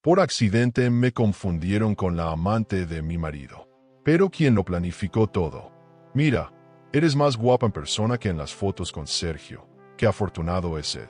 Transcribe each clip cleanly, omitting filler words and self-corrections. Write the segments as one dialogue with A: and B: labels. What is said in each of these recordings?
A: Por accidente me confundieron con la amante de mi marido. Pero quien lo planificó todo. Mira, eres más guapa en persona que en las fotos con Sergio. Qué afortunado es él.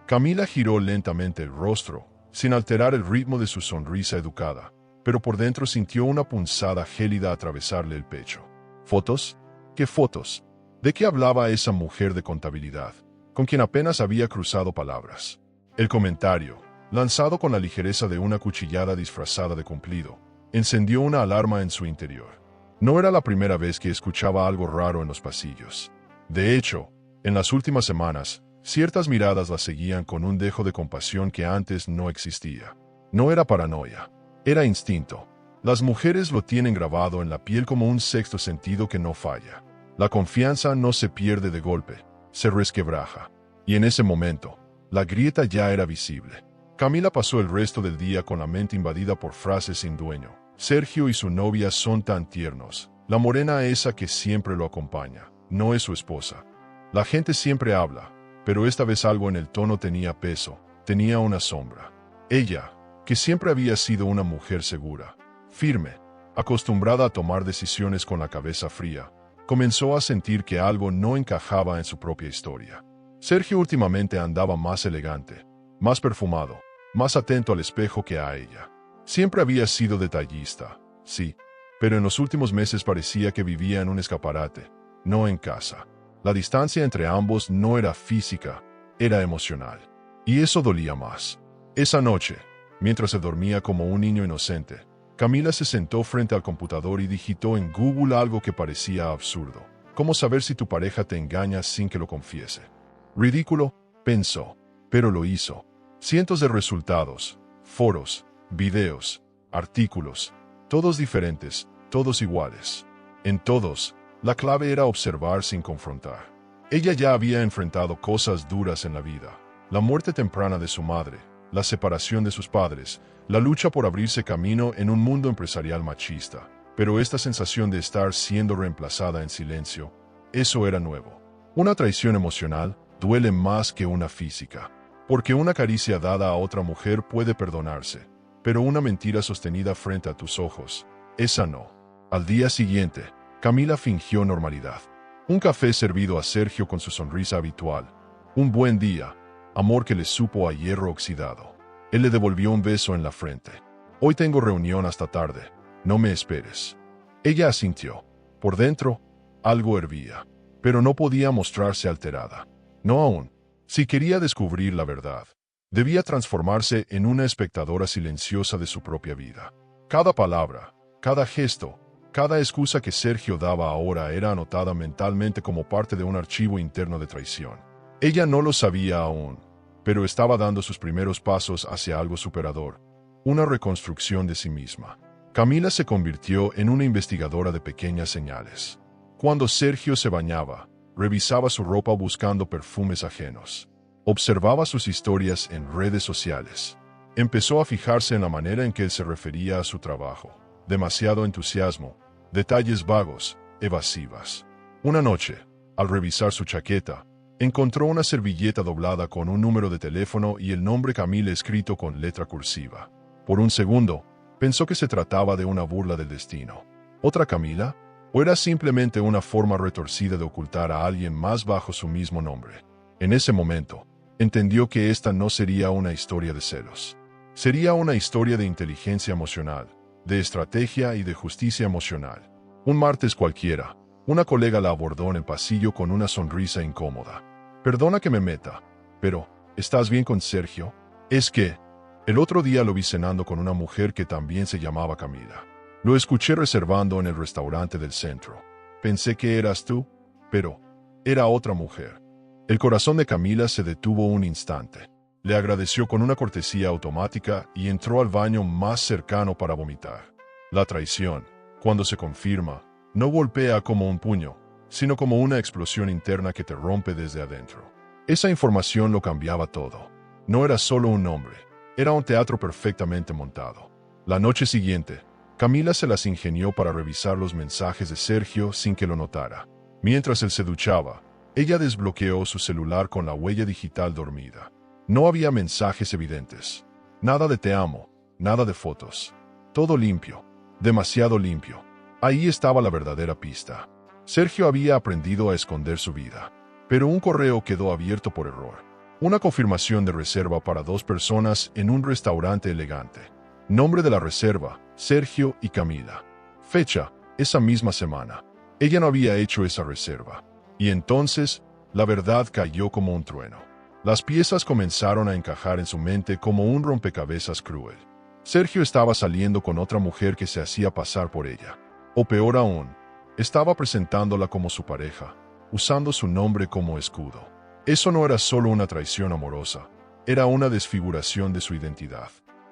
A: Camila giró lentamente el rostro, sin alterar el ritmo de su sonrisa educada, pero por dentro sintió una punzada gélida atravesarle el pecho. ¿Fotos? ¿Qué fotos? ¿De qué hablaba esa mujer de contabilidad, con quien apenas había cruzado palabras? El comentario, lanzado con la ligereza de una cuchillada disfrazada de cumplido, encendió una alarma en su interior. No era la primera vez que escuchaba algo raro en los pasillos. De hecho, en las últimas semanas, ciertas miradas la seguían con un dejo de compasión que antes no existía. No era paranoia, era instinto. Las mujeres lo tienen grabado en la piel como un sexto sentido que no falla. La confianza no se pierde de golpe, se resquebraja. Y en ese momento, la grieta ya era visible. Camila pasó el resto del día con la mente invadida por frases sin dueño. Sergio y su novia son tan tiernos. La morena esa que siempre lo acompaña, no es su esposa. La gente siempre habla, pero esta vez algo en el tono tenía peso, tenía una sombra. Ella, que siempre había sido una mujer segura, firme, acostumbrada a tomar decisiones con la cabeza fría, comenzó a sentir que algo no encajaba en su propia historia. Sergio últimamente andaba más elegante, más perfumado, más atento al espejo que a ella. Siempre había sido detallista, sí, pero en los últimos meses parecía que vivía en un escaparate, no en casa. La distancia entre ambos no era física, era emocional. Y eso dolía más. Esa noche, mientras se dormía como un niño inocente, Camila se sentó frente al computador y digitó en Google algo que parecía absurdo. ¿Cómo saber si tu pareja te engaña sin que lo confiese? Ridículo, pensó, pero lo hizo. Cientos de resultados, foros, videos, artículos, todos diferentes, todos iguales. En todos, la clave era observar sin confrontar. Ella ya había enfrentado cosas duras en la vida: la muerte temprana de su madre, la separación de sus padres, la lucha por abrirse camino en un mundo empresarial machista. Pero esta sensación de estar siendo reemplazada en silencio, eso era nuevo. Una traición emocional duele más que una física, porque una caricia dada a otra mujer puede perdonarse, pero una mentira sostenida frente a tus ojos, esa no. Al día siguiente, Camila fingió normalidad. Un café servido a Sergio con su sonrisa habitual. Un buen día, amor que le supo a hierro oxidado. Él le devolvió un beso en la frente. Hoy tengo reunión hasta tarde, no me esperes. Ella asintió. Por dentro, algo hervía, pero no podía mostrarse alterada. No aún. Si quería descubrir la verdad, debía transformarse en una espectadora silenciosa de su propia vida. Cada palabra, cada gesto, cada excusa que Sergio daba ahora era anotada mentalmente como parte de un archivo interno de traición. Ella no lo sabía aún, pero estaba dando sus primeros pasos hacia algo superador, una reconstrucción de sí misma. Camila se convirtió en una investigadora de pequeñas señales. Cuando Sergio se bañaba, revisaba su ropa buscando perfumes ajenos. Observaba sus historias en redes sociales. Empezó a fijarse en la manera en que él se refería a su trabajo. Demasiado entusiasmo, detalles vagos, evasivas. Una noche, al revisar su chaqueta, encontró una servilleta doblada con un número de teléfono y el nombre Camila escrito con letra cursiva. Por un segundo, pensó que se trataba de una burla del destino. ¿Otra Camila? ¿O era simplemente una forma retorcida de ocultar a alguien más bajo su mismo nombre? En ese momento, entendió que esta no sería una historia de celos. Sería una historia de inteligencia emocional, de estrategia y de justicia emocional. Un martes cualquiera, una colega la abordó en el pasillo con una sonrisa incómoda. Perdona que me meta, pero ¿estás bien con Sergio? Es que el otro día lo vi cenando con una mujer que también se llamaba Camila. Lo escuché reservando en el restaurante del centro. Pensé que eras tú, pero era otra mujer. El corazón de Camila se detuvo un instante. Le agradeció con una cortesía automática y entró al baño más cercano para vomitar. La traición, cuando se confirma, no golpea como un puño, sino como una explosión interna que te rompe desde adentro. Esa información lo cambiaba todo. No era solo un nombre, era un teatro perfectamente montado. La noche siguiente, Camila se las ingenió para revisar los mensajes de Sergio sin que lo notara. Mientras él se duchaba, ella desbloqueó su celular con la huella digital dormida. No había mensajes evidentes. Nada de te amo, nada de fotos. Todo limpio, demasiado limpio. Ahí estaba la verdadera pista. Sergio había aprendido a esconder su vida, pero un correo quedó abierto por error. Una confirmación de reserva para 2 personas en un restaurante elegante. Nombre de la reserva, Sergio y Camila. Fecha, esa misma semana. Ella no había hecho esa reserva. Y entonces, la verdad cayó como un trueno. Las piezas comenzaron a encajar en su mente como un rompecabezas cruel. Sergio estaba saliendo con otra mujer que se hacía pasar por ella. O peor aún, estaba presentándola como su pareja, usando su nombre como escudo. Eso no era solo una traición amorosa, era una desfiguración de su identidad.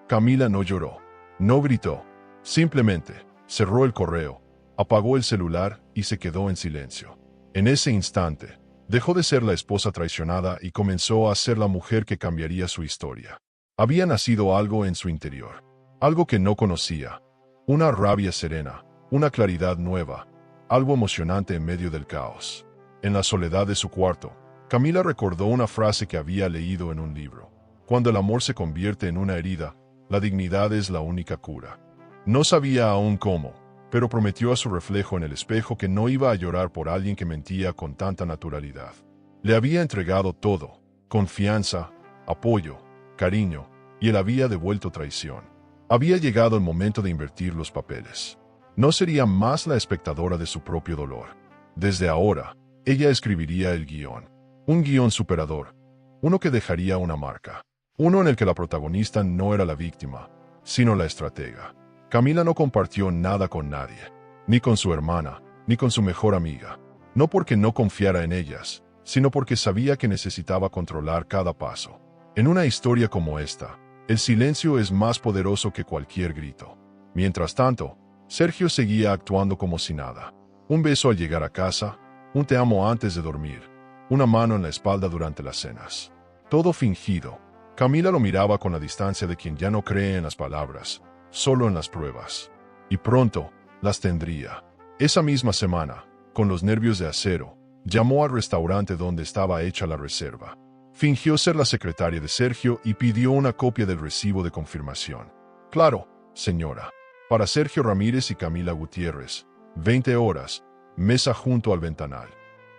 A: Camila no lloró, no gritó, simplemente cerró el correo, apagó el celular y se quedó en silencio. En ese instante, dejó de ser la esposa traicionada y comenzó a ser la mujer que cambiaría su historia. Había nacido algo en su interior, algo que no conocía, una rabia serena, una claridad nueva, algo emocionante en medio del caos. En la soledad de su cuarto, Camila recordó una frase que había leído en un libro. Cuando el amor se convierte en una herida, la dignidad es la única cura. No sabía aún cómo, pero prometió a su reflejo en el espejo que no iba a llorar por alguien que mentía con tanta naturalidad. Le había entregado todo, confianza, apoyo, cariño, y él había devuelto traición. Había llegado el momento de invertir los papeles. No sería más la espectadora de su propio dolor. Desde ahora, ella escribiría el guión. Un guión superador. Uno que dejaría una marca. Uno en el que la protagonista no era la víctima, sino la estratega. Camila no compartió nada con nadie. Ni con su hermana, ni con su mejor amiga. No porque no confiara en ellas, sino porque sabía que necesitaba controlar cada paso. En una historia como esta, el silencio es más poderoso que cualquier grito. Mientras tanto, Sergio seguía actuando como si nada. Un beso al llegar a casa, un te amo antes de dormir, una mano en la espalda durante las cenas. Todo fingido. Camila lo miraba con la distancia de quien ya no cree en las palabras, solo en las pruebas. Y pronto, las tendría. Esa misma semana, con los nervios de acero, llamó al restaurante donde estaba hecha la reserva. Fingió ser la secretaria de Sergio y pidió una copia del recibo de confirmación. Claro, señora. Para Sergio Ramírez y Camila Gutiérrez, 20 horas, mesa junto al ventanal.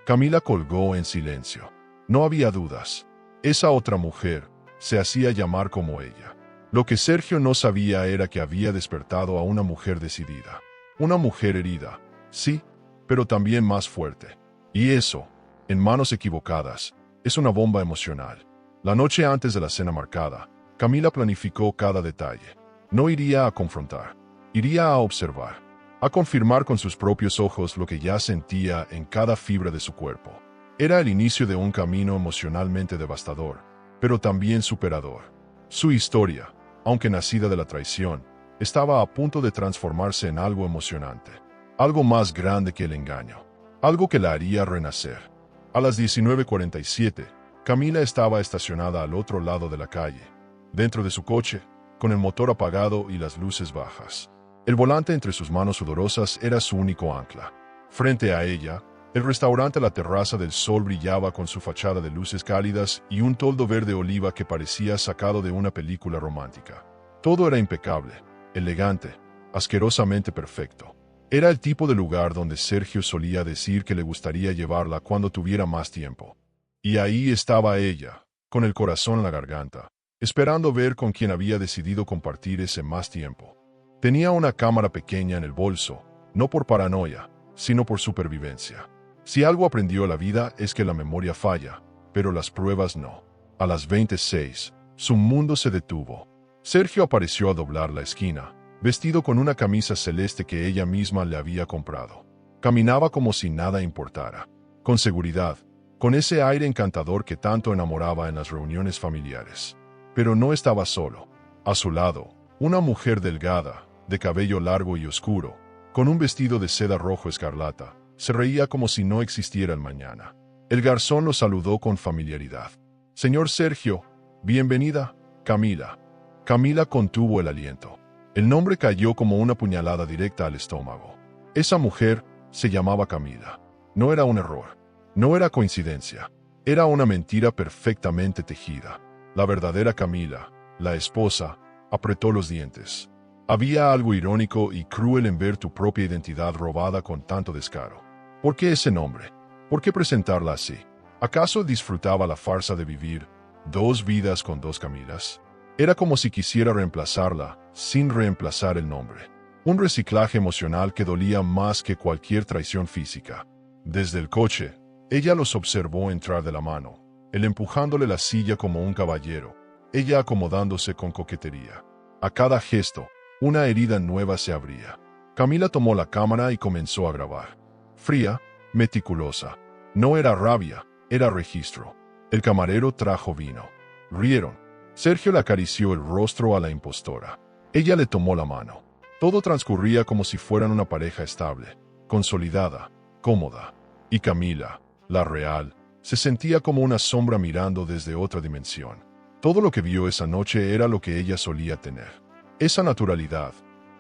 A: Camila colgó en silencio. No había dudas. Esa otra mujer se hacía llamar como ella. Lo que Sergio no sabía era que había despertado a una mujer decidida. Una mujer herida, sí, pero también más fuerte. Y eso, en manos equivocadas, es una bomba emocional. La noche antes de la cena marcada, Camila planificó cada detalle. No iría a confrontar. Iría a observar, a confirmar con sus propios ojos lo que ya sentía en cada fibra de su cuerpo. Era el inicio de un camino emocionalmente devastador, pero también superador. Su historia, aunque nacida de la traición, estaba a punto de transformarse en algo emocionante, algo más grande que el engaño, algo que la haría renacer. A las 19:47, Camila estaba estacionada al otro lado de la calle, dentro de su coche, con el motor apagado y las luces bajas. El volante entre sus manos sudorosas era su único ancla. Frente a ella, el restaurante La Terraza del Sol brillaba con su fachada de luces cálidas y un toldo verde oliva que parecía sacado de una película romántica. Todo era impecable, elegante, asquerosamente perfecto. Era el tipo de lugar donde Sergio solía decir que le gustaría llevarla cuando tuviera más tiempo. Y ahí estaba ella, con el corazón en la garganta, esperando ver con quién había decidido compartir ese más tiempo. Tenía una cámara pequeña en el bolso, no por paranoia, sino por supervivencia. Si algo aprendió la vida es que la memoria falla, pero las pruebas no. A las 26, su mundo se detuvo. Sergio apareció a doblar la esquina, vestido con una camisa celeste que ella misma le había comprado. Caminaba como si nada importara, con seguridad, con ese aire encantador que tanto enamoraba en las reuniones familiares. Pero no estaba solo. A su lado, una mujer delgada, de cabello largo y oscuro, con un vestido de seda rojo escarlata, se reía como si no existiera el mañana. El garzón lo saludó con familiaridad. «Señor Sergio, bienvenida, Camila». Camila contuvo el aliento. El nombre cayó como una puñalada directa al estómago. Esa mujer se llamaba Camila. No era un error. No era coincidencia. Era una mentira perfectamente tejida. La verdadera Camila, la esposa, Apretó los dientes. Había algo irónico y cruel en ver tu propia identidad robada con tanto descaro. ¿Por qué ese nombre? ¿Por qué presentarla así? ¿Acaso disfrutaba la farsa de vivir 2 vidas con 2 Camilas? Era como si quisiera reemplazarla, sin reemplazar el nombre. Un reciclaje emocional que dolía más que cualquier traición física. Desde el coche, ella los observó entrar de la mano, él empujándole la silla como un caballero, ella acomodándose con coquetería. A cada gesto, una herida nueva se abría. Camila tomó la cámara y comenzó a grabar. Fría, meticulosa. No era rabia, era registro. El camarero trajo vino. Rieron. Sergio le acarició el rostro a la impostora. Ella le tomó la mano. Todo transcurría como si fueran una pareja estable, consolidada, cómoda. Y Camila, la real, se sentía como una sombra mirando desde otra dimensión. Todo lo que vio esa noche era lo que ella solía tener. Esa naturalidad,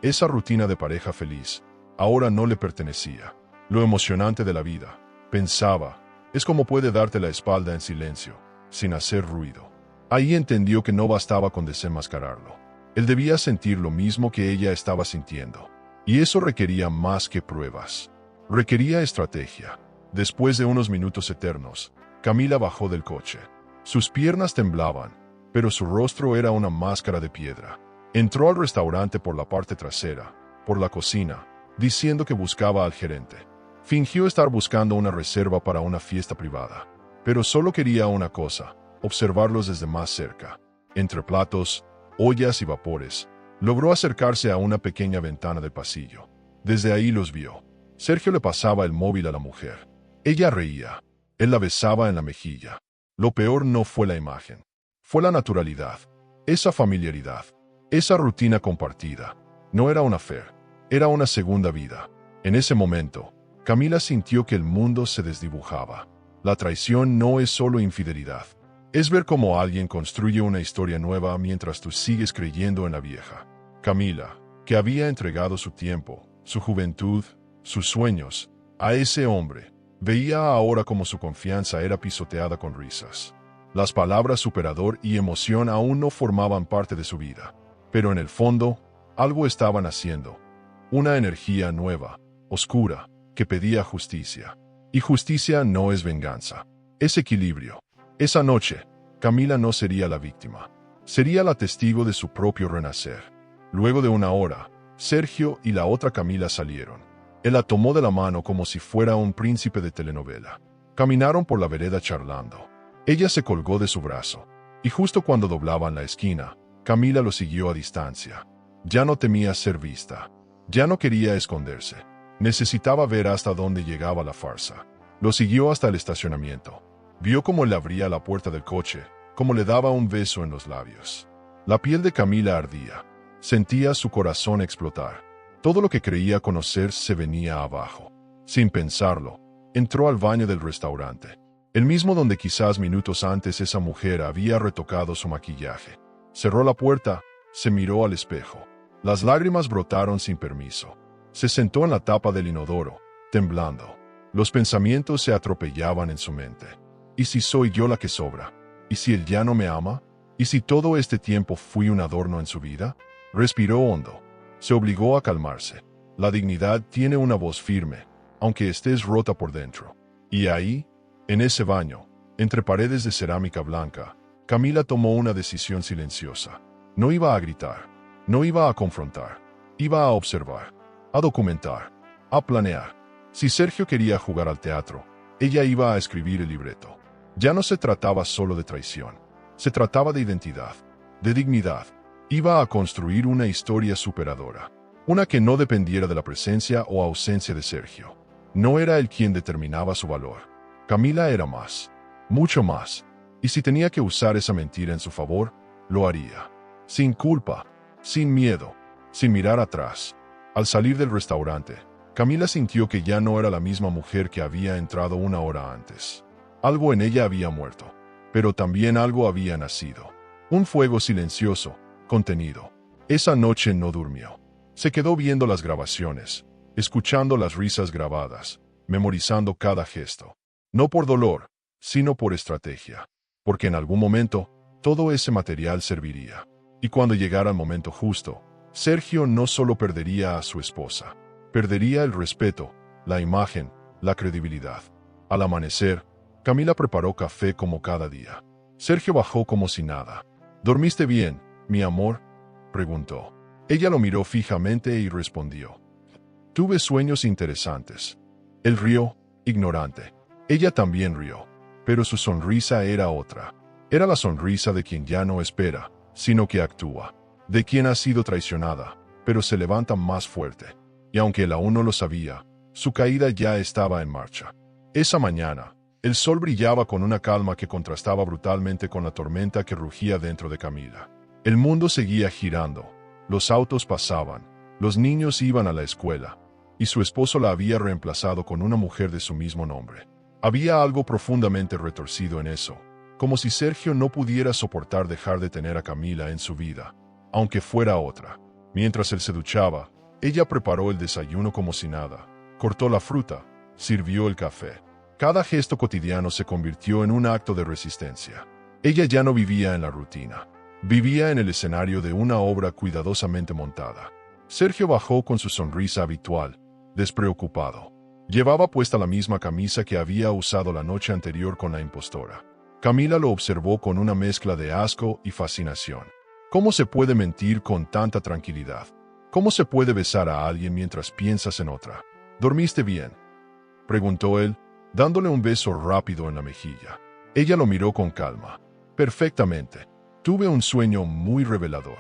A: esa rutina de pareja feliz, ahora no le pertenecía. Lo emocionante de la vida, pensaba, es como puede darte la espalda en silencio, sin hacer ruido. Ahí entendió que no bastaba con desenmascararlo. Él debía sentir lo mismo que ella estaba sintiendo. Y eso requería más que pruebas. Requería estrategia. Después de unos minutos eternos, Camila bajó del coche. Sus piernas temblaban, pero su rostro era una máscara de piedra. Entró al restaurante por la parte trasera, por la cocina, diciendo que buscaba al gerente. Fingió estar buscando una reserva para una fiesta privada, pero solo quería una cosa: observarlos desde más cerca. Entre platos, ollas y vapores, logró acercarse a una pequeña ventana del pasillo. Desde ahí los vio. Sergio le pasaba el móvil a la mujer. Ella reía. Él la besaba en la mejilla. Lo peor no fue la imagen. Fue la naturalidad. Esa familiaridad. Esa rutina compartida. No era un affair. Era una segunda vida. En ese momento, Camila sintió que el mundo se desdibujaba. La traición no es solo infidelidad. Es ver cómo alguien construye una historia nueva mientras tú sigues creyendo en la vieja. Camila, que había entregado su tiempo, su juventud, sus sueños, a ese hombre, veía ahora como su confianza era pisoteada con risas. Las palabras superador y emoción aún no formaban parte de su vida. Pero en el fondo, algo estaban haciendo. Una energía nueva, oscura, que pedía justicia. Y justicia no es venganza. Es equilibrio. Esa noche, Camila no sería la víctima. Sería la testigo de su propio renacer. Luego de una hora, Sergio y la otra Camila salieron. Él la tomó de la mano como si fuera un príncipe de telenovela. Caminaron por la vereda charlando. Ella se colgó de su brazo. Y justo cuando doblaban la esquina, Camila lo siguió a distancia. Ya no temía ser vista. Ya no quería esconderse. Necesitaba ver hasta dónde llegaba la farsa. Lo siguió hasta el estacionamiento. Vio cómo le abría la puerta del coche, cómo le daba un beso en los labios. La piel de Camila ardía. Sentía su corazón explotar. Todo lo que creía conocer se venía abajo. Sin pensarlo, entró al baño del restaurante. El mismo donde quizás minutos antes esa mujer había retocado su maquillaje. Cerró la puerta, se miró al espejo. Las lágrimas brotaron sin permiso. Se sentó en la tapa del inodoro, temblando. Los pensamientos se atropellaban en su mente. ¿Y si soy yo la que sobra? ¿Y si él ya no me ama? ¿Y si todo este tiempo fui un adorno en su vida? Respiró hondo. Se obligó a calmarse. La dignidad tiene una voz firme, aunque estés rota por dentro. Y ahí, en ese baño, entre paredes de cerámica blanca, Camila tomó una decisión silenciosa. No iba a gritar, no iba a confrontar, iba a observar, a documentar, a planear. Si Sergio quería jugar al teatro, ella iba a escribir el libreto. Ya no se trataba solo de traición, se trataba de identidad, de dignidad. Iba a construir una historia superadora, una que no dependiera de la presencia o ausencia de Sergio. No era él quien determinaba su valor. Camila era más, mucho más. Y si tenía que usar esa mentira en su favor, lo haría. Sin culpa, sin miedo, sin mirar atrás. Al salir del restaurante, Camila sintió que ya no era la misma mujer que había entrado una hora antes. Algo en ella había muerto, pero también algo había nacido. Un fuego silencioso, contenido. Esa noche no durmió. Se quedó viendo las grabaciones, escuchando las risas grabadas, memorizando cada gesto. No por dolor, sino por estrategia. Porque en algún momento, todo ese material serviría. Y cuando llegara el momento justo, Sergio no solo perdería a su esposa, perdería el respeto, la imagen, la credibilidad. Al amanecer, Camila preparó café como cada día. Sergio bajó como si nada. ¿Dormiste bien, mi amor?, preguntó. Ella lo miró fijamente y respondió. Tuve sueños interesantes. Él rió, ignorante. Ella también rió, pero su sonrisa era otra. Era la sonrisa de quien ya no espera, sino que actúa. De quien ha sido traicionada, pero se levanta más fuerte. Y aunque él aún no lo sabía, su caída ya estaba en marcha. Esa mañana, el sol brillaba con una calma que contrastaba brutalmente con la tormenta que rugía dentro de Camila. El mundo seguía girando, los autos pasaban, los niños iban a la escuela, y su esposo la había reemplazado con una mujer de su mismo nombre. Había algo profundamente retorcido en eso, como si Sergio no pudiera soportar dejar de tener a Camila en su vida, aunque fuera otra. Mientras él se duchaba, ella preparó el desayuno como si nada, cortó la fruta, sirvió el café. Cada gesto cotidiano se convirtió en un acto de resistencia. Ella ya no vivía en la rutina. Vivía en el escenario de una obra cuidadosamente montada. Sergio bajó con su sonrisa habitual, despreocupado. Llevaba puesta la misma camisa que había usado la noche anterior con la impostora. Camila lo observó con una mezcla de asco y fascinación. ¿Cómo se puede mentir con tanta tranquilidad? ¿Cómo se puede besar a alguien mientras piensas en otra? ¿Dormiste bien?, preguntó él, dándole un beso rápido en la mejilla. Ella lo miró con calma. Perfectamente. Tuve un sueño muy revelador.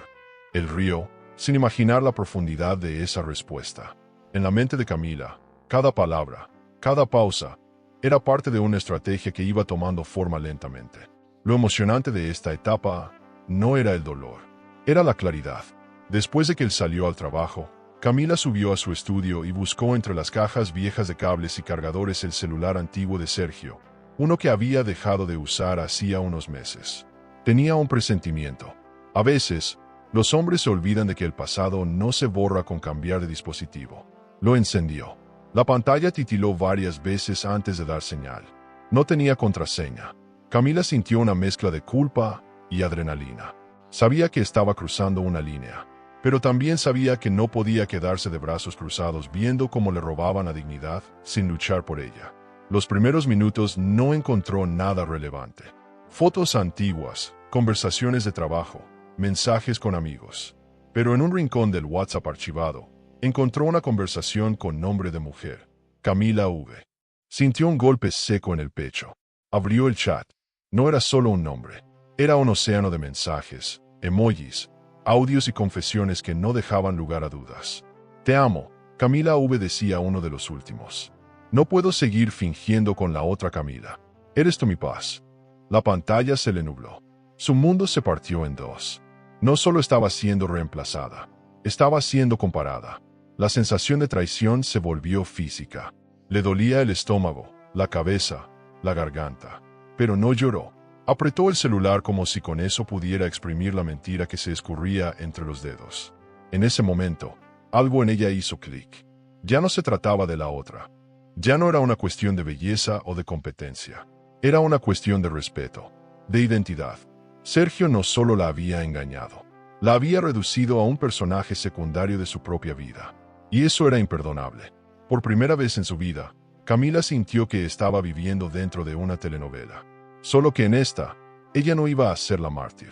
A: Él rió, sin imaginar la profundidad de esa respuesta. En la mente de Camila, cada palabra, cada pausa, era parte de una estrategia que iba tomando forma lentamente. Lo emocionante de esta etapa no era el dolor, era la claridad. Después de que él salió al trabajo, Camila subió a su estudio y buscó entre las cajas viejas de cables y cargadores el celular antiguo de Sergio, uno que había dejado de usar hacía unos meses. Tenía un presentimiento. A veces, los hombres se olvidan de que el pasado no se borra con cambiar de dispositivo. Lo encendió. La pantalla titiló varias veces antes de dar señal. No tenía contraseña. Camila sintió una mezcla de culpa y adrenalina. Sabía que estaba cruzando una línea, pero también sabía que no podía quedarse de brazos cruzados viendo cómo le robaban la dignidad sin luchar por ella. Los primeros minutos no encontró nada relevante. Fotos antiguas, conversaciones de trabajo, mensajes con amigos. Pero en un rincón del WhatsApp archivado, encontró una conversación con nombre de mujer, Camila V. Sintió un golpe seco en el pecho. Abrió el chat. No era solo un nombre, era un océano de mensajes, emojis, audios y confesiones que no dejaban lugar a dudas. Te amo, Camila V decía uno de los últimos. No puedo seguir fingiendo con la otra Camila. Eres tú mi paz. La pantalla se le nubló. Su mundo se partió en dos. No solo estaba siendo reemplazada, estaba siendo comparada. La sensación de traición se volvió física. Le dolía el estómago, la cabeza, la garganta. Pero no lloró. Apretó el celular como si con eso pudiera exprimir la mentira que se escurría entre los dedos. En ese momento, algo en ella hizo clic. Ya no se trataba de la otra. Ya no era una cuestión de belleza o de competencia. Era una cuestión de respeto, de identidad. Sergio no solo la había engañado, la había reducido a un personaje secundario de su propia vida. Y eso era imperdonable. Por primera vez en su vida, Camila sintió que estaba viviendo dentro de una telenovela. Solo que en esta, ella no iba a ser la mártir.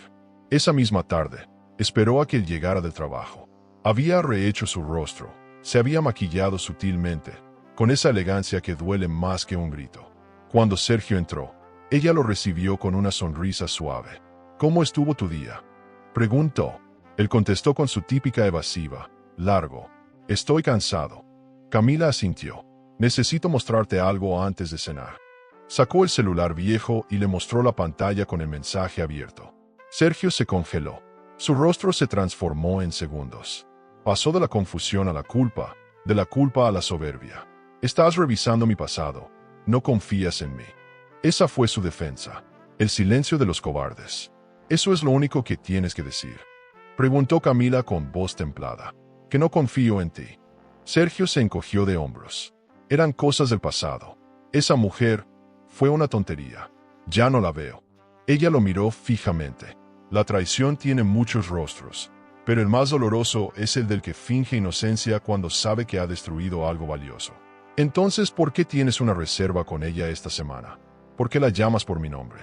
A: Esa misma tarde, esperó a que él llegara del trabajo. Había rehecho su rostro, se había maquillado sutilmente, con esa elegancia que duele más que un grito. Cuando Sergio entró, ella lo recibió con una sonrisa suave. ¿Cómo estuvo tu día?, preguntó. Él contestó con su típica evasiva, largo. Estoy cansado. Camila asintió. Necesito mostrarte algo antes de cenar. Sacó el celular viejo y le mostró la pantalla con el mensaje abierto. Sergio se congeló. Su rostro se transformó en segundos. Pasó de la confusión a la culpa, de la culpa a la soberbia. Estás revisando mi pasado. No confías en mí. Esa fue su defensa. El silencio de los cobardes. ¿Eso es lo único que tienes que decir?, preguntó Camila con voz templada. Que no confío en ti. Sergio se encogió de hombros. Eran cosas del pasado. Esa mujer fue una tontería. Ya no la veo. Ella lo miró fijamente. La traición tiene muchos rostros, pero el más doloroso es el del que finge inocencia cuando sabe que ha destruido algo valioso. Entonces, ¿por qué tienes una reserva con ella esta semana? ¿Por qué la llamas por mi nombre?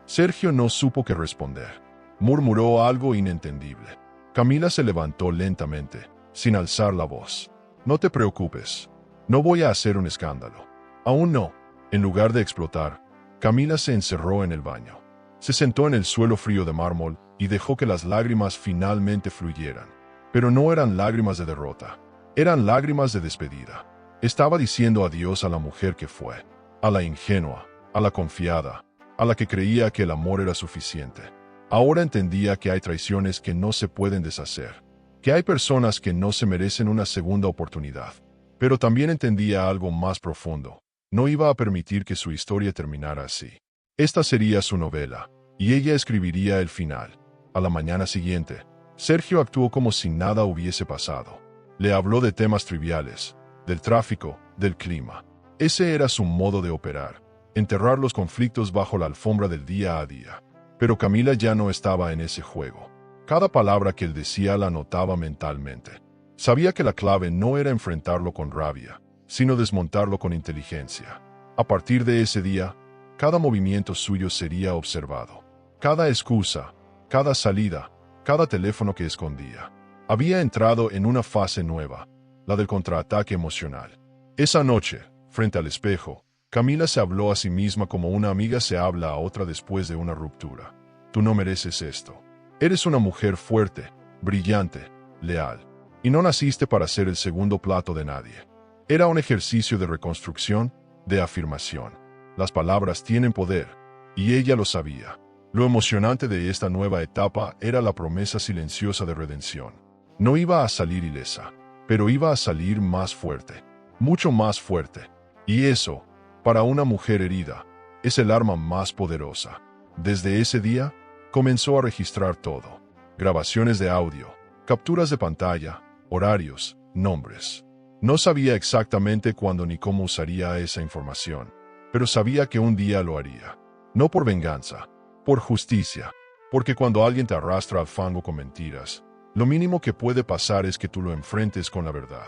A: Sergio no supo qué responder. Murmuró algo inentendible. Camila se levantó lentamente, sin alzar la voz. No te preocupes. No voy a hacer un escándalo. Aún no. En lugar de explotar, Camila se encerró en el baño. Se sentó en el suelo frío de mármol y dejó que las lágrimas finalmente fluyeran. Pero no eran lágrimas de derrota. Eran lágrimas de despedida. Estaba diciendo adiós a la mujer que fue, a la ingenua, a la confiada, a la que creía que el amor era suficiente. Ahora entendía que hay traiciones que no se pueden deshacer, que hay personas que no se merecen una segunda oportunidad. Pero también entendía algo más profundo. No iba a permitir que su historia terminara así. Esta sería su novela, y ella escribiría el final. A la mañana siguiente, Sergio actuó como si nada hubiese pasado. Le habló de temas triviales, del tráfico, del clima. Ese era su modo de operar, enterrar los conflictos bajo la alfombra del día a día. Pero Camila ya no estaba en ese juego. Cada palabra que él decía la anotaba mentalmente. Sabía que la clave no era enfrentarlo con rabia, sino desmontarlo con inteligencia. A partir de ese día, cada movimiento suyo sería observado. Cada excusa, cada salida, cada teléfono que escondía. Había entrado en una fase nueva, la del contraataque emocional. Esa noche, frente al espejo, Camila se habló a sí misma como una amiga se habla a otra después de una ruptura. Tú no mereces esto. Eres una mujer fuerte, brillante, leal. Y no naciste para ser el segundo plato de nadie. Era un ejercicio de reconstrucción, de afirmación. Las palabras tienen poder, y ella lo sabía. Lo emocionante de esta nueva etapa era la promesa silenciosa de redención. No iba a salir ilesa, pero iba a salir más fuerte, mucho más fuerte. Y eso, para una mujer herida, es el arma más poderosa. Desde ese día, comenzó a registrar todo. Grabaciones de audio, capturas de pantalla, horarios, nombres. No sabía exactamente cuándo ni cómo usaría esa información, pero sabía que un día lo haría. No por venganza, por justicia, porque cuando alguien te arrastra al fango con mentiras, lo mínimo que puede pasar es que tú lo enfrentes con la verdad.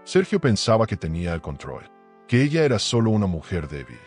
A: Sergio pensaba que tenía el control, que ella era solo una mujer débil,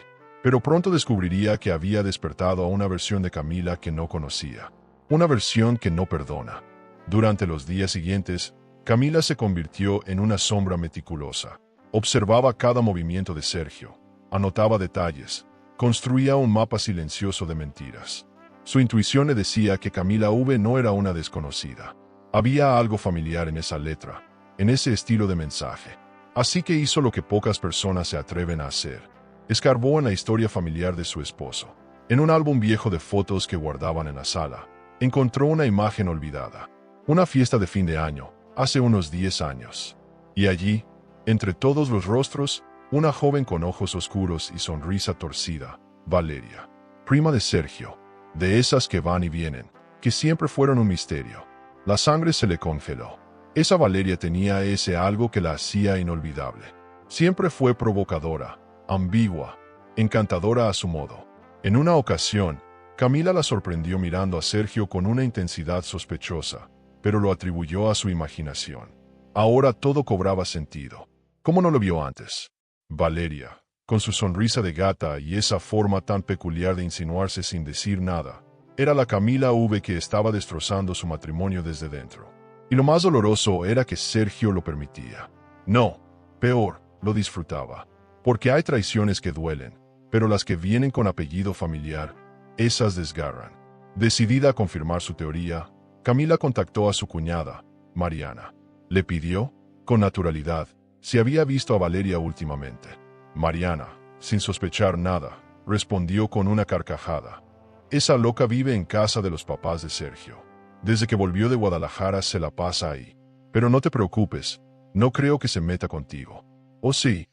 A: pero pronto descubriría que había despertado a una versión de Camila que no conocía, una versión que no perdona. Durante los días siguientes, Camila se convirtió en una sombra meticulosa. Observaba cada movimiento de Sergio, anotaba detalles, construía un mapa silencioso de mentiras. Su intuición le decía que Camila V no era una desconocida. Había algo familiar en esa letra, en ese estilo de mensaje. Así que hizo lo que pocas personas se atreven a hacer. Escarbó en la historia familiar de su esposo. En un álbum viejo de fotos que guardaban en la sala, encontró una imagen olvidada. Una fiesta de fin de año, hace unos 10 años. Y allí, entre todos los rostros, una joven con ojos oscuros y sonrisa torcida, Valeria. Prima de Sergio, de esas que van y vienen, que siempre fueron un misterio. La sangre se le congeló. Esa Valeria tenía ese algo que la hacía inolvidable. Siempre fue provocadora, ambigua, encantadora a su modo. En una ocasión, Camila la sorprendió mirando a Sergio con una intensidad sospechosa, pero lo atribuyó a su imaginación. Ahora todo cobraba sentido. ¿Cómo no lo vio antes? Valeria, con su sonrisa de gata y esa forma tan peculiar de insinuarse sin decir nada, era la Camila V que estaba destrozando su matrimonio desde dentro. Y lo más doloroso era que Sergio lo permitía. No, peor, lo disfrutaba. Porque hay traiciones que duelen, pero las que vienen con apellido familiar, esas desgarran. Decidida a confirmar su teoría, Camila contactó a su cuñada, Mariana. Le pidió, con naturalidad, si había visto a Valeria últimamente. Mariana, sin sospechar nada, respondió con una carcajada. Esa loca vive en casa de los papás de Sergio. Desde que volvió de Guadalajara se la pasa ahí. Pero no te preocupes, no creo que se meta contigo. ¿O sí?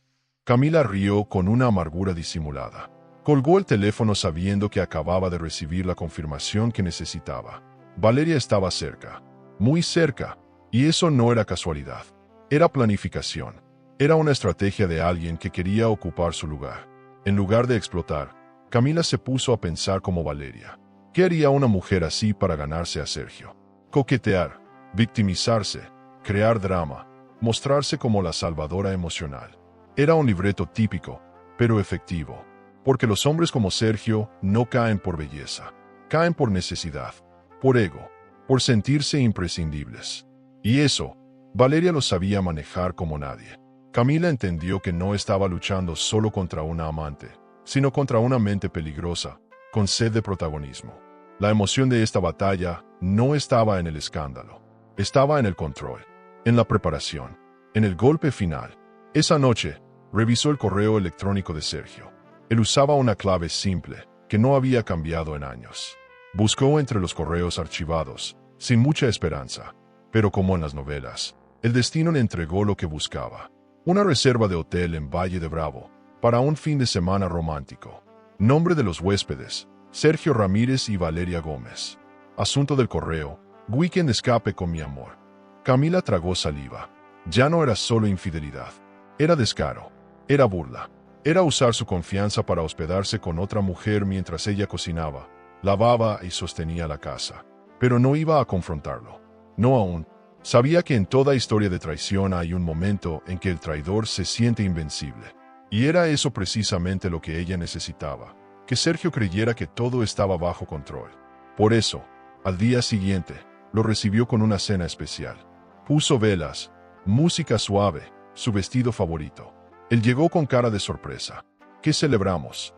A: Camila rió con una amargura disimulada. Colgó el teléfono sabiendo que acababa de recibir la confirmación que necesitaba. Valeria estaba cerca, muy cerca, y eso no era casualidad. Era planificación. Era una estrategia de alguien que quería ocupar su lugar. En lugar de explotar, Camila se puso a pensar como Valeria. ¿Qué haría una mujer así para ganarse a Sergio? Coquetear, victimizarse, crear drama, mostrarse como la salvadora emocional. Era un libreto típico, pero efectivo, porque los hombres como Sergio no caen por belleza, caen por necesidad, por ego, por sentirse imprescindibles. Y eso, Valeria lo sabía manejar como nadie. Camila entendió que no estaba luchando solo contra una amante, sino contra una mente peligrosa, con sed de protagonismo. La emoción de esta batalla no estaba en el escándalo, estaba en el control, en la preparación, en el golpe final. Esa noche, revisó el correo electrónico de Sergio. Él usaba una clave simple, que no había cambiado en años. Buscó entre los correos archivados, sin mucha esperanza, pero como en las novelas, el destino le entregó lo que buscaba. Una reserva de hotel en Valle de Bravo, para un fin de semana romántico. Nombre de los huéspedes, Sergio Ramírez y Valeria Gómez. Asunto del correo, weekend escape con mi amor. Camila tragó saliva. Ya no era solo infidelidad. Era descaro. Era burla. Era usar su confianza para hospedarse con otra mujer mientras ella cocinaba, lavaba y sostenía la casa. Pero no iba a confrontarlo. No aún. Sabía que en toda historia de traición hay un momento en que el traidor se siente invencible. Y era eso precisamente lo que ella necesitaba, que Sergio creyera que todo estaba bajo control. Por eso, al día siguiente, lo recibió con una cena especial. Puso velas, música suave, su vestido favorito. Él llegó con cara de sorpresa. ¿Qué celebramos?,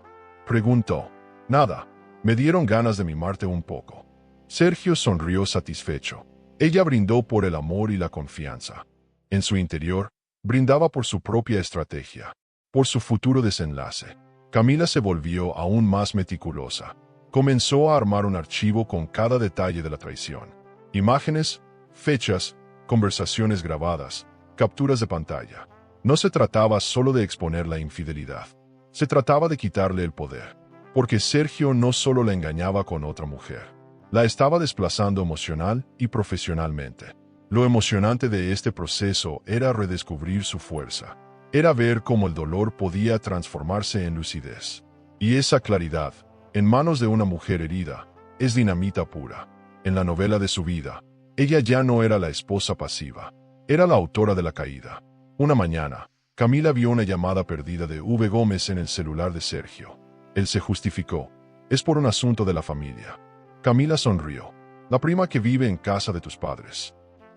A: preguntó. Nada, me dieron ganas de mimarte un poco. Sergio sonrió satisfecho. Ella brindó por el amor y la confianza. En su interior, brindaba por su propia estrategia, por su futuro desenlace. Camila se volvió aún más meticulosa. Comenzó a armar un archivo con cada detalle de la traición. Imágenes, fechas, conversaciones grabadas, capturas de pantalla. No se trataba solo de exponer la infidelidad. Se trataba de quitarle el poder. Porque Sergio no solo la engañaba con otra mujer. La estaba desplazando emocional y profesionalmente. Lo emocionante de este proceso era redescubrir su fuerza. Era ver cómo el dolor podía transformarse en lucidez. Y esa claridad, en manos de una mujer herida, es dinamita pura. En la novela de su vida, ella ya no era la esposa pasiva. Era la autora de la caída. Una mañana, Camila vio una llamada perdida de V. Gómez en el celular de Sergio. Él se justificó. Es por un asunto de la familia. Camila sonrió. ¿La prima que vive en casa de tus padres?,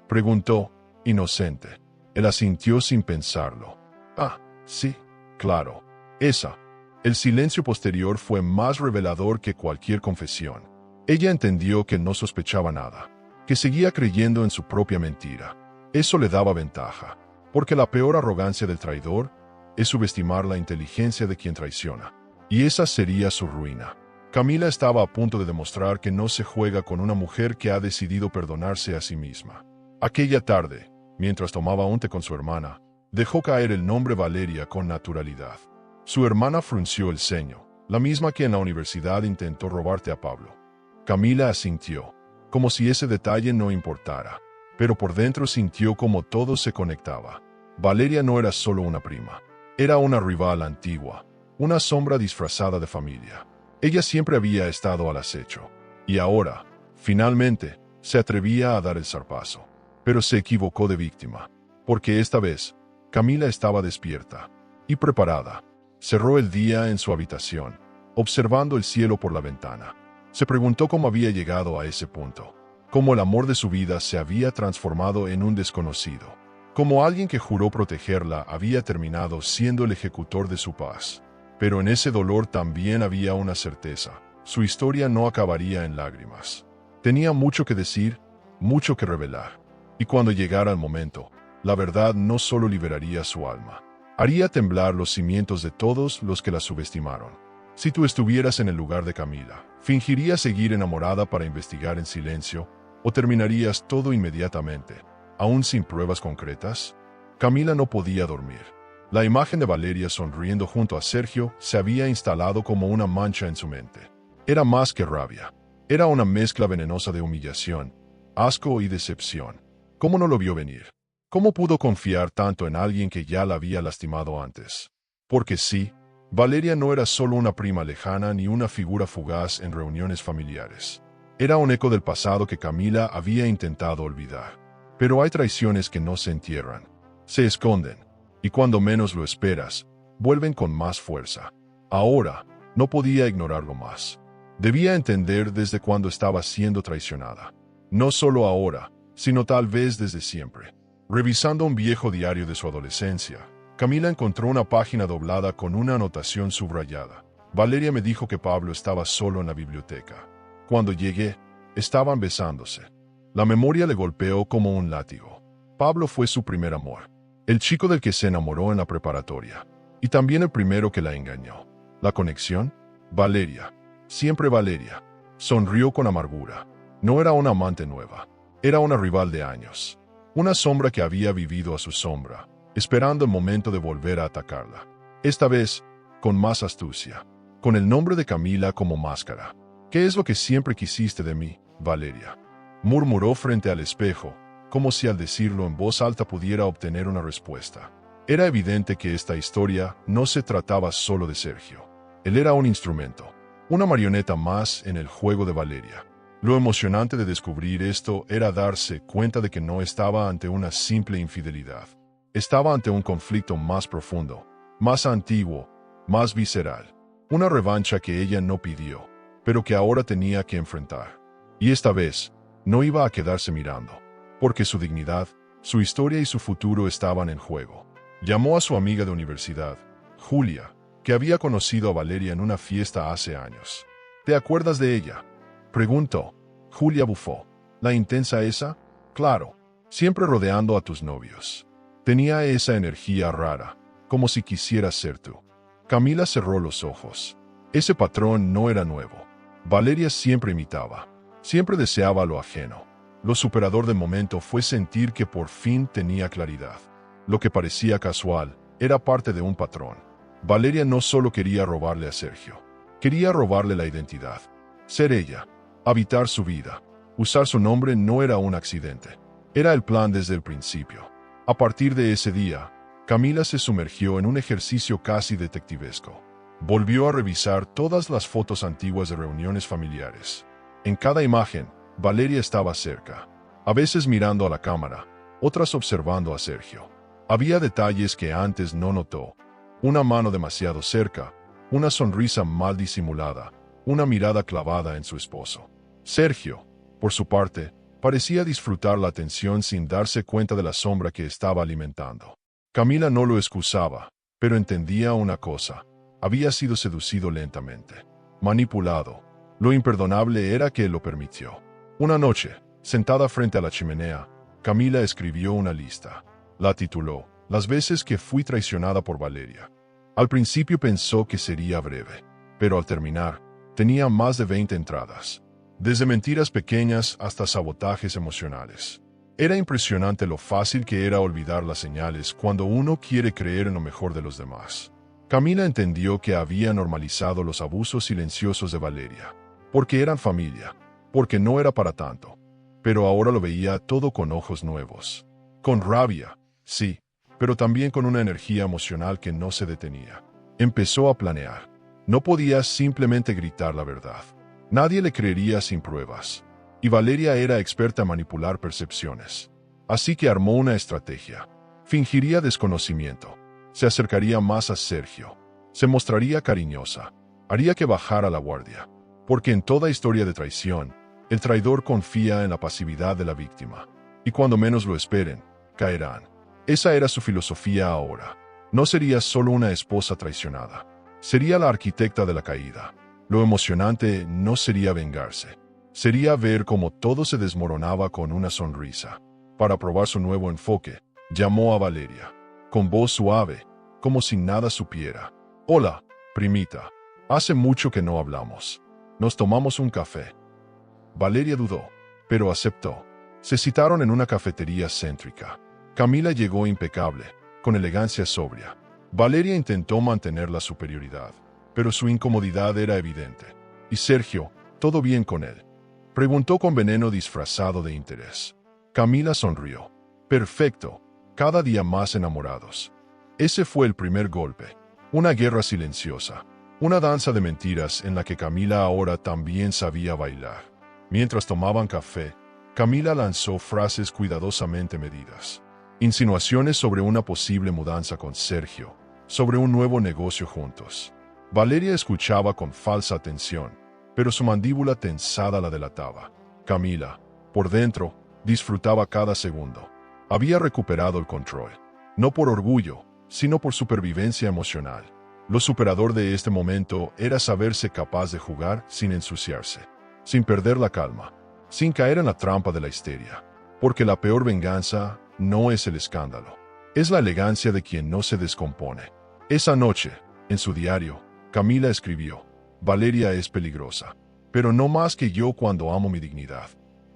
A: preguntó, inocente. Él asintió sin pensarlo. Ah, sí, claro. Esa. El silencio posterior fue más revelador que cualquier confesión. Ella entendió que no sospechaba nada, que seguía creyendo en su propia mentira. Eso le daba ventaja, porque la peor arrogancia del traidor es subestimar la inteligencia de quien traiciona. Y esa sería su ruina. Camila estaba a punto de demostrar que no se juega con una mujer que ha decidido perdonarse a sí misma. Aquella tarde, mientras tomaba un té con su hermana, dejó caer el nombre Valeria con naturalidad. Su hermana frunció el ceño, la misma que en la universidad intentó robarte a Pablo. Camila asintió, como si ese detalle no importara, pero por dentro sintió como todo se conectaba. Valeria no era solo una prima, era una rival antigua, una sombra disfrazada de familia. Ella siempre había estado al acecho, y ahora, finalmente, se atrevía a dar el zarpazo. Pero se equivocó de víctima, porque esta vez, Camila estaba despierta y preparada. Cerró el día en su habitación, observando el cielo por la ventana. Se preguntó cómo había llegado a ese punto, cómo el amor de su vida se había transformado en un desconocido, cómo alguien que juró protegerla había terminado siendo el ejecutor de su paz. Pero en ese dolor también había una certeza: su historia no acabaría en lágrimas. Tenía mucho que decir, mucho que revelar. Y cuando llegara el momento, la verdad no solo liberaría su alma, haría temblar los cimientos de todos los que la subestimaron. Si tú estuvieras en el lugar de Camila, ¿fingirías seguir enamorada para investigar en silencio, o terminarías todo inmediatamente, aún sin pruebas concretas? Camila no podía dormir. La imagen de Valeria sonriendo junto a Sergio se había instalado como una mancha en su mente. Era más que rabia. Era una mezcla venenosa de humillación, asco y decepción. ¿Cómo no lo vio venir? ¿Cómo pudo confiar tanto en alguien que ya la había lastimado antes? Porque sí, Valeria no era solo una prima lejana ni una figura fugaz en reuniones familiares. Era un eco del pasado que Camila había intentado olvidar. Pero hay traiciones que no se entierran, se esconden, y cuando menos lo esperas, vuelven con más fuerza. Ahora, no podía ignorarlo más. Debía entender desde cuándo estaba siendo traicionada. No solo ahora, sino tal vez desde siempre. Revisando un viejo diario de su adolescencia, Camila encontró una página doblada con una anotación subrayada. Valeria me dijo que Pablo estaba solo en la biblioteca. Cuando llegué, estaban besándose. La memoria le golpeó como un látigo. Pablo fue su primer amor, el chico del que se enamoró en la preparatoria, y también el primero que la engañó. ¿La conexión? Valeria. Siempre Valeria. Sonrió con amargura. No era una amante nueva. Era una rival de años. Una sombra que había vivido a su sombra, esperando el momento de volver a atacarla. Esta vez, con más astucia. Con el nombre de Camila como máscara. ¿Qué es lo que siempre quisiste de mí, Valeria? Murmuró frente al espejo, como si al decirlo en voz alta pudiera obtener una respuesta. Era evidente que esta historia no se trataba solo de Sergio. Él era un instrumento, una marioneta más en el juego de Valeria. Lo emocionante de descubrir esto era darse cuenta de que no estaba ante una simple infidelidad. Estaba ante un conflicto más profundo, más antiguo, más visceral. Una revancha que ella no pidió, pero que ahora tenía que enfrentar. Y esta vez, no iba a quedarse mirando, porque su dignidad, su historia y su futuro estaban en juego. Llamó a su amiga de universidad, Julia, que había conocido a Valeria en una fiesta hace años. ¿Te acuerdas de ella?, preguntó. Julia bufó. ¿La intensa esa? Claro, siempre rodeando a tus novios. Tenía esa energía rara, como si quisieras ser tú. Camila cerró los ojos. Ese patrón no era nuevo. Valeria siempre imitaba. Siempre deseaba lo ajeno. Lo superador del momento fue sentir que por fin tenía claridad. Lo que parecía casual era parte de un patrón. Valeria no solo quería robarle a Sergio, quería robarle la identidad. Ser ella, habitar su vida, usar su nombre no era un accidente. Era el plan desde el principio. A partir de ese día, Camila se sumergió en un ejercicio casi detectivesco. Volvió a revisar todas las fotos antiguas de reuniones familiares. En cada imagen, Valeria estaba cerca, a veces mirando a la cámara, otras observando a Sergio. Había detalles que antes no notó. Una mano demasiado cerca, una sonrisa mal disimulada, una mirada clavada en su esposo. Sergio, por su parte, parecía disfrutar la atención sin darse cuenta de la sombra que estaba alimentando. Camila no lo excusaba, pero entendía una cosa. Había sido seducido lentamente, manipulado. Lo imperdonable era que él lo permitió. Una noche, sentada frente a la chimenea, Camila escribió una lista. La tituló, Las veces que fui traicionada por Valeria. Al principio pensó que sería breve, pero al terminar, tenía más de 20 entradas. Desde mentiras pequeñas hasta sabotajes emocionales. Era impresionante lo fácil que era olvidar las señales cuando uno quiere creer en lo mejor de los demás. Camila entendió que había normalizado los abusos silenciosos de Valeria. Porque eran familia, porque no era para tanto. Pero ahora lo veía todo con ojos nuevos. Con rabia, sí, pero también con una energía emocional que no se detenía. Empezó a planear. No podía simplemente gritar la verdad. Nadie le creería sin pruebas. Y Valeria era experta en manipular percepciones. Así que armó una estrategia. Fingiría desconocimiento. Se acercaría más a Sergio. Se mostraría cariñosa. Haría que bajara la guardia. Porque en toda historia de traición, el traidor confía en la pasividad de la víctima. Y cuando menos lo esperen, caerán. Esa era su filosofía ahora. No sería solo una esposa traicionada. Sería la arquitecta de la caída. Lo emocionante no sería vengarse. Sería ver cómo todo se desmoronaba con una sonrisa. Para probar su nuevo enfoque, llamó a Valeria. Con voz suave, como si nada supiera. Hola, primita. Hace mucho que no hablamos. Nos tomamos un café. Valeria dudó, pero aceptó. Se citaron en una cafetería céntrica. Camila llegó impecable, con elegancia sobria. Valeria intentó mantener la superioridad, pero su incomodidad era evidente. ¿Y Sergio, todo bien con él?, preguntó con veneno disfrazado de interés. Camila sonrió. Perfecto, cada día más enamorados. Ese fue el primer golpe. Una guerra silenciosa. Una danza de mentiras en la que Camila ahora también sabía bailar. Mientras tomaban café, Camila lanzó frases cuidadosamente medidas. Insinuaciones sobre una posible mudanza con Sergio, sobre un nuevo negocio juntos. Valeria escuchaba con falsa atención, pero su mandíbula tensada la delataba. Camila, por dentro, disfrutaba cada segundo. Había recuperado el control. No por orgullo, sino por supervivencia emocional. Lo superador de este momento era saberse capaz de jugar sin ensuciarse, sin perder la calma, sin caer en la trampa de la histeria. Porque la peor venganza no es el escándalo, es la elegancia de quien no se descompone. Esa noche, en su diario, Camila escribió: Valeria es peligrosa, pero no más que yo cuando amo mi dignidad.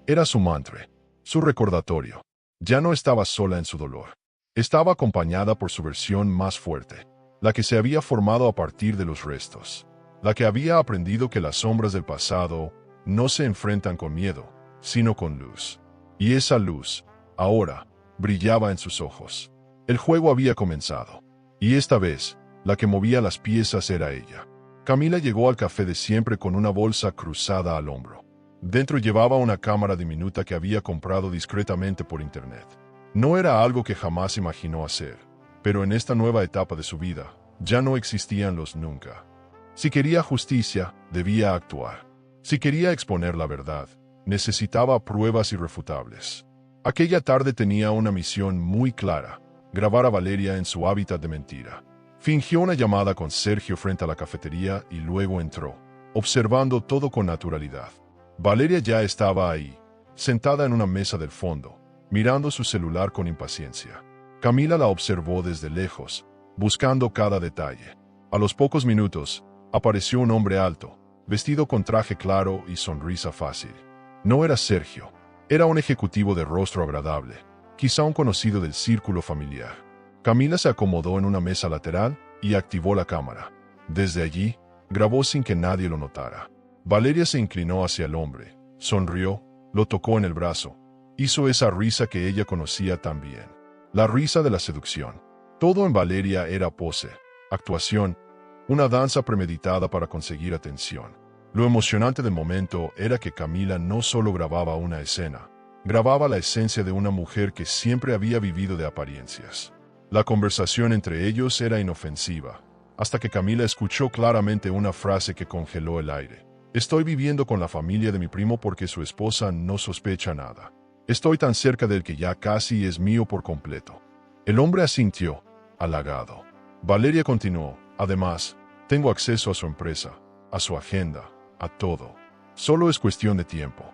A: Era su mantra, su recordatorio. Ya no estaba sola en su dolor. Estaba acompañada por su versión más fuerte, la que se había formado a partir de los restos, la que había aprendido que las sombras del pasado no se enfrentan con miedo, sino con luz. Y esa luz, ahora, brillaba en sus ojos. El juego había comenzado. Y esta vez, la que movía las piezas era ella. Camila llegó al café de siempre con una bolsa cruzada al hombro. Dentro llevaba una cámara diminuta que había comprado discretamente por internet. No era algo que jamás imaginó hacer, pero en esta nueva etapa de su vida, ya no existían los nunca. Si quería justicia, debía actuar. Si quería exponer la verdad, necesitaba pruebas irrefutables. Aquella tarde tenía una misión muy clara: grabar a Valeria en su hábitat de mentira. Fingió una llamada con Sergio frente a la cafetería y luego entró, observando todo con naturalidad. Valeria ya estaba ahí, sentada en una mesa del fondo, mirando su celular con impaciencia. Camila la observó desde lejos, buscando cada detalle. A los pocos minutos, apareció un hombre alto, vestido con traje claro y sonrisa fácil. No era Sergio, era un ejecutivo de rostro agradable, quizá un conocido del círculo familiar. Camila se acomodó en una mesa lateral y activó la cámara. Desde allí, grabó sin que nadie lo notara. Valeria se inclinó hacia el hombre, sonrió, lo tocó en el brazo. Hizo esa risa que ella conocía tan bien. La risa de la seducción. Todo en Valeria era pose, actuación, una danza premeditada para conseguir atención. Lo emocionante del momento era que Camila no solo grababa una escena, grababa la esencia de una mujer que siempre había vivido de apariencias. La conversación entre ellos era inofensiva, hasta que Camila escuchó claramente una frase que congeló el aire. Estoy viviendo con la familia de mi primo porque su esposa no sospecha nada. Estoy tan cerca del que ya casi es mío por completo. El hombre asintió, halagado. Valeria continuó: además, tengo acceso a su empresa, a su agenda, a todo. Solo es cuestión de tiempo.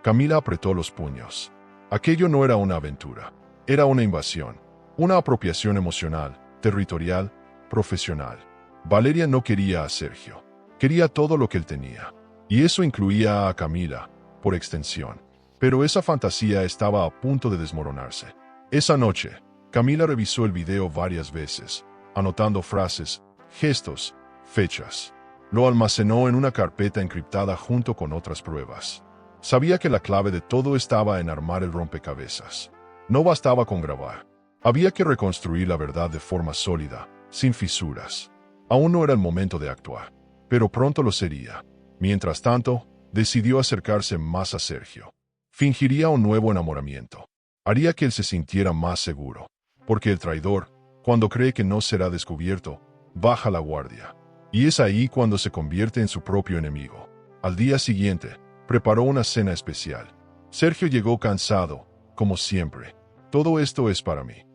A: Camila apretó los puños. Aquello no era una aventura, era una invasión, una apropiación emocional, territorial, profesional. Valeria no quería a Sergio, quería todo lo que él tenía. Y eso incluía a Camila, por extensión. Pero esa fantasía estaba a punto de desmoronarse. Esa noche, Camila revisó el video varias veces, anotando frases, gestos, fechas. Lo almacenó en una carpeta encriptada junto con otras pruebas. Sabía que la clave de todo estaba en armar el rompecabezas. No bastaba con grabar. Había que reconstruir la verdad de forma sólida, sin fisuras. Aún no era el momento de actuar, pero pronto lo sería. Mientras tanto, decidió acercarse más a Sergio. Fingiría un nuevo enamoramiento. Haría que él se sintiera más seguro. Porque el traidor, cuando cree que no será descubierto, baja la guardia. Y es ahí cuando se convierte en su propio enemigo. Al día siguiente, preparó una cena especial. Sergio llegó cansado, como siempre. ¿Todo esto es para mí?,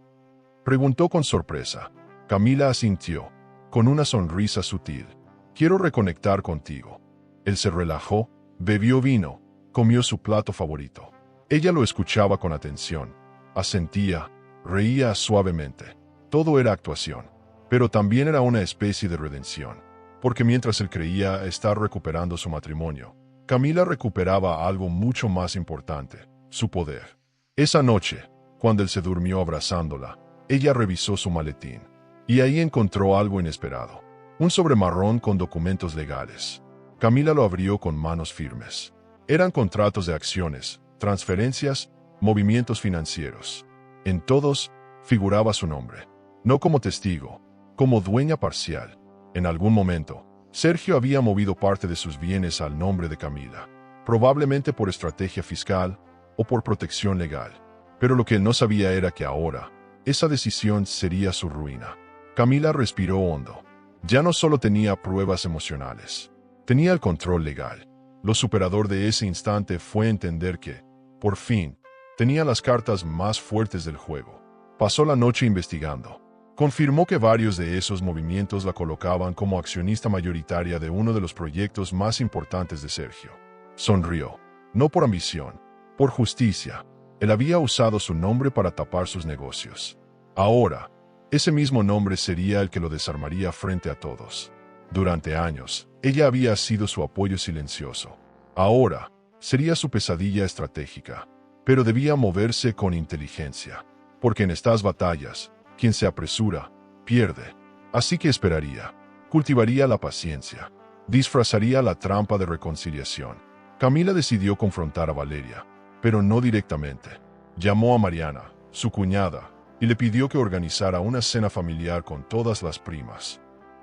A: preguntó con sorpresa. Camila asintió, con una sonrisa sutil. Quiero reconectar contigo. Él se relajó, bebió vino, comió su plato favorito. Ella lo escuchaba con atención, asentía, reía suavemente. Todo era actuación, pero también era una especie de redención, porque mientras él creía estar recuperando su matrimonio, Camila recuperaba algo mucho más importante: su poder. Esa noche, cuando él se durmió abrazándola, ella revisó su maletín, y ahí encontró algo inesperado: un sobre marrón con documentos legales. Camila lo abrió con manos firmes. Eran contratos de acciones, transferencias, movimientos financieros. En todos, figuraba su nombre. No como testigo, como dueña parcial. En algún momento, Sergio había movido parte de sus bienes al nombre de Camila, probablemente por estrategia fiscal o por protección legal. Pero lo que él no sabía era que ahora, esa decisión sería su ruina. Camila respiró hondo. Ya no solo tenía pruebas emocionales, tenía el control legal. Lo superador de ese instante fue entender que, por fin, tenía las cartas más fuertes del juego. Pasó la noche investigando. Confirmó que varios de esos movimientos la colocaban como accionista mayoritaria de uno de los proyectos más importantes de Sergio. Sonrió. No por ambición, por justicia. Él había usado su nombre para tapar sus negocios. Ahora, ese mismo nombre sería el que lo desarmaría frente a todos. Durante años, ella había sido su apoyo silencioso. Ahora, sería su pesadilla estratégica. Pero debía moverse con inteligencia. Porque en estas batallas, quien se apresura, pierde. Así que esperaría. Cultivaría la paciencia. Disfrazaría la trampa de reconciliación. Camila decidió confrontar a Valeria, pero no directamente. Llamó a Mariana, su cuñada, y le pidió que organizara una cena familiar con todas las primas.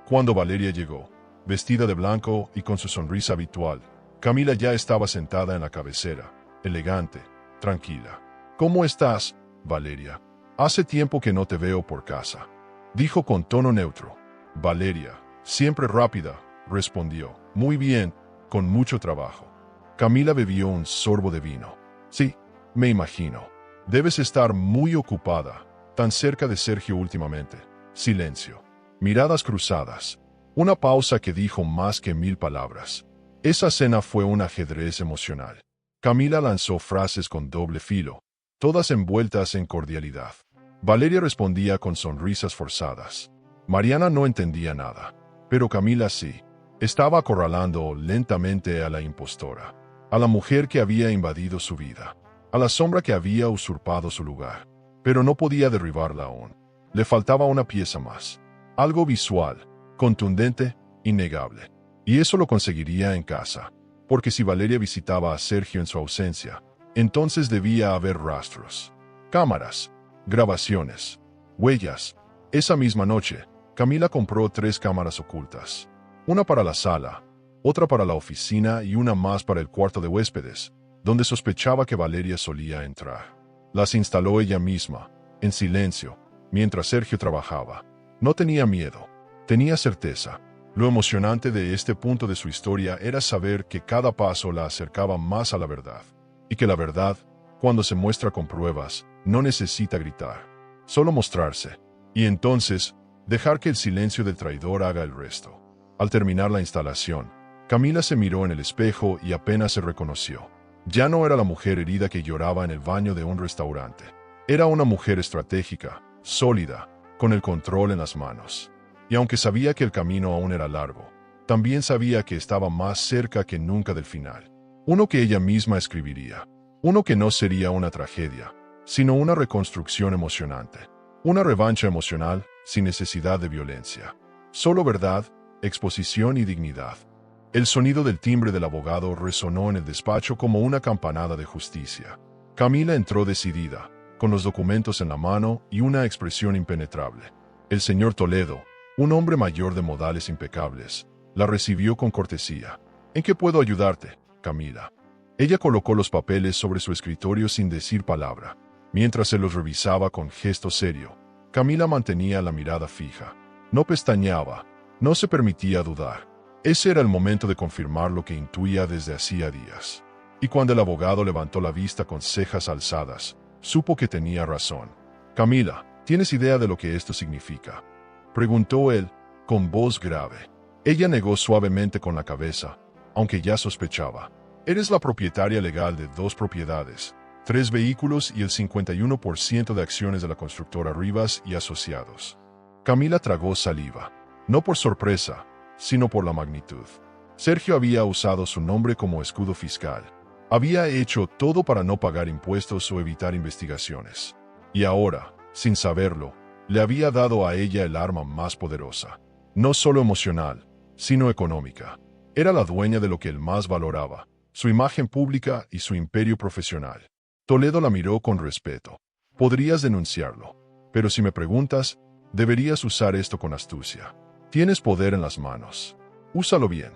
A: Cuando Valeria llegó, vestida de blanco y con su sonrisa habitual, Camila ya estaba sentada en la cabecera, elegante, tranquila. «¿Cómo estás, Valeria? Hace tiempo que no te veo por casa», dijo con tono neutro. Valeria, siempre rápida, respondió. «Muy bien, con mucho trabajo». Camila bebió un sorbo de vino. «Sí, me imagino. Debes estar muy ocupada, tan cerca de Sergio últimamente». Silencio. Miradas cruzadas. Una pausa que dijo más que 1000 palabras. Esa cena fue un ajedrez emocional. Camila lanzó frases con doble filo, todas envueltas en cordialidad. Valeria respondía con sonrisas forzadas. Mariana no entendía nada, pero Camila sí. Estaba acorralando lentamente a la impostora, a la mujer que había invadido su vida, a la sombra que había usurpado su lugar. Pero no podía derribarla aún. Le faltaba una pieza más. Algo visual, contundente, innegable. Y eso lo conseguiría en casa. Porque si Valeria visitaba a Sergio en su ausencia, entonces debía haber rastros. Cámaras, grabaciones, huellas. Esa misma noche, Camila compró 3 cámaras ocultas. Una para la sala, otra para la oficina y una más para el cuarto de huéspedes, donde sospechaba que Valeria solía entrar. Las instaló ella misma, en silencio, mientras Sergio trabajaba. No tenía miedo, tenía certeza. Lo emocionante de este punto de su historia era saber que cada paso la acercaba más a la verdad. Y que la verdad, cuando se muestra con pruebas, no necesita gritar, solo mostrarse. Y entonces, dejar que el silencio del traidor haga el resto. Al terminar la instalación, Camila se miró en el espejo y apenas se reconoció. Ya no era la mujer herida que lloraba en el baño de un restaurante. Era una mujer estratégica, sólida, con el control en las manos. Y aunque sabía que el camino aún era largo, también sabía que estaba más cerca que nunca del final. Uno que ella misma escribiría. Uno que no sería una tragedia, sino una reconstrucción emocionante. Una revancha emocional sin necesidad de violencia. Solo verdad, exposición y dignidad. El sonido del timbre del abogado resonó en el despacho como una campanada de justicia. Camila entró decidida, con los documentos en la mano y una expresión impenetrable. El señor Toledo, un hombre mayor de modales impecables, la recibió con cortesía. «¿En qué puedo ayudarte, Camila?». Ella colocó los papeles sobre su escritorio sin decir palabra. Mientras se los revisaba con gesto serio, Camila mantenía la mirada fija. No pestañeaba, no se permitía dudar. Ese era el momento de confirmar lo que intuía desde hacía días. Y cuando el abogado levantó la vista con cejas alzadas, supo que tenía razón. «Camila, ¿tienes idea de lo que esto significa?», preguntó él, con voz grave. Ella negó suavemente con la cabeza, aunque ya sospechaba. «Eres la propietaria legal de 2 propiedades, 3 vehículos y el 51% de acciones de la constructora Rivas y Asociados». Camila tragó saliva, no por sorpresa, sino por la magnitud. Sergio había usado su nombre como escudo fiscal. Había hecho todo para no pagar impuestos o evitar investigaciones. Y ahora, sin saberlo, le había dado a ella el arma más poderosa. No solo emocional, sino económica. Era la dueña de lo que él más valoraba, su imagen pública y su imperio profesional. Toledo la miró con respeto. «Podrías denunciarlo. Pero si me preguntas, Deberías usar esto con astucia. Tienes poder en las manos. Úsalo bien.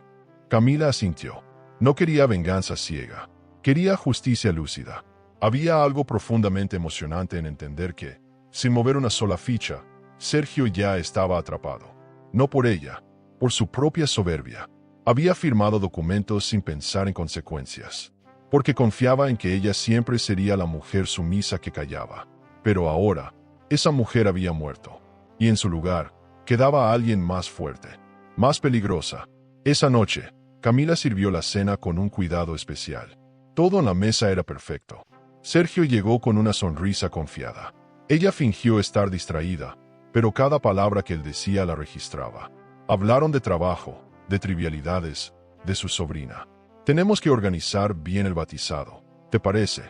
A: Camila asintió. No quería venganza ciega. Quería justicia lúcida. Había algo profundamente emocionante en entender que, sin mover una sola ficha, Sergio ya estaba atrapado. No por ella, por su propia soberbia. Había firmado documentos sin pensar en consecuencias, porque confiaba en que ella siempre sería la mujer sumisa que callaba. Pero ahora, esa mujer había muerto, y en su lugar, quedaba alguien más fuerte, más peligrosa. Esa noche, Camila sirvió la cena con un cuidado especial. Todo en la mesa era perfecto. Sergio llegó con una sonrisa confiada. Ella fingió estar distraída, pero cada palabra que él decía la registraba. Hablaron de trabajo, de trivialidades, de su sobrina. Tenemos que organizar bien el bautizado, ¿te parece?,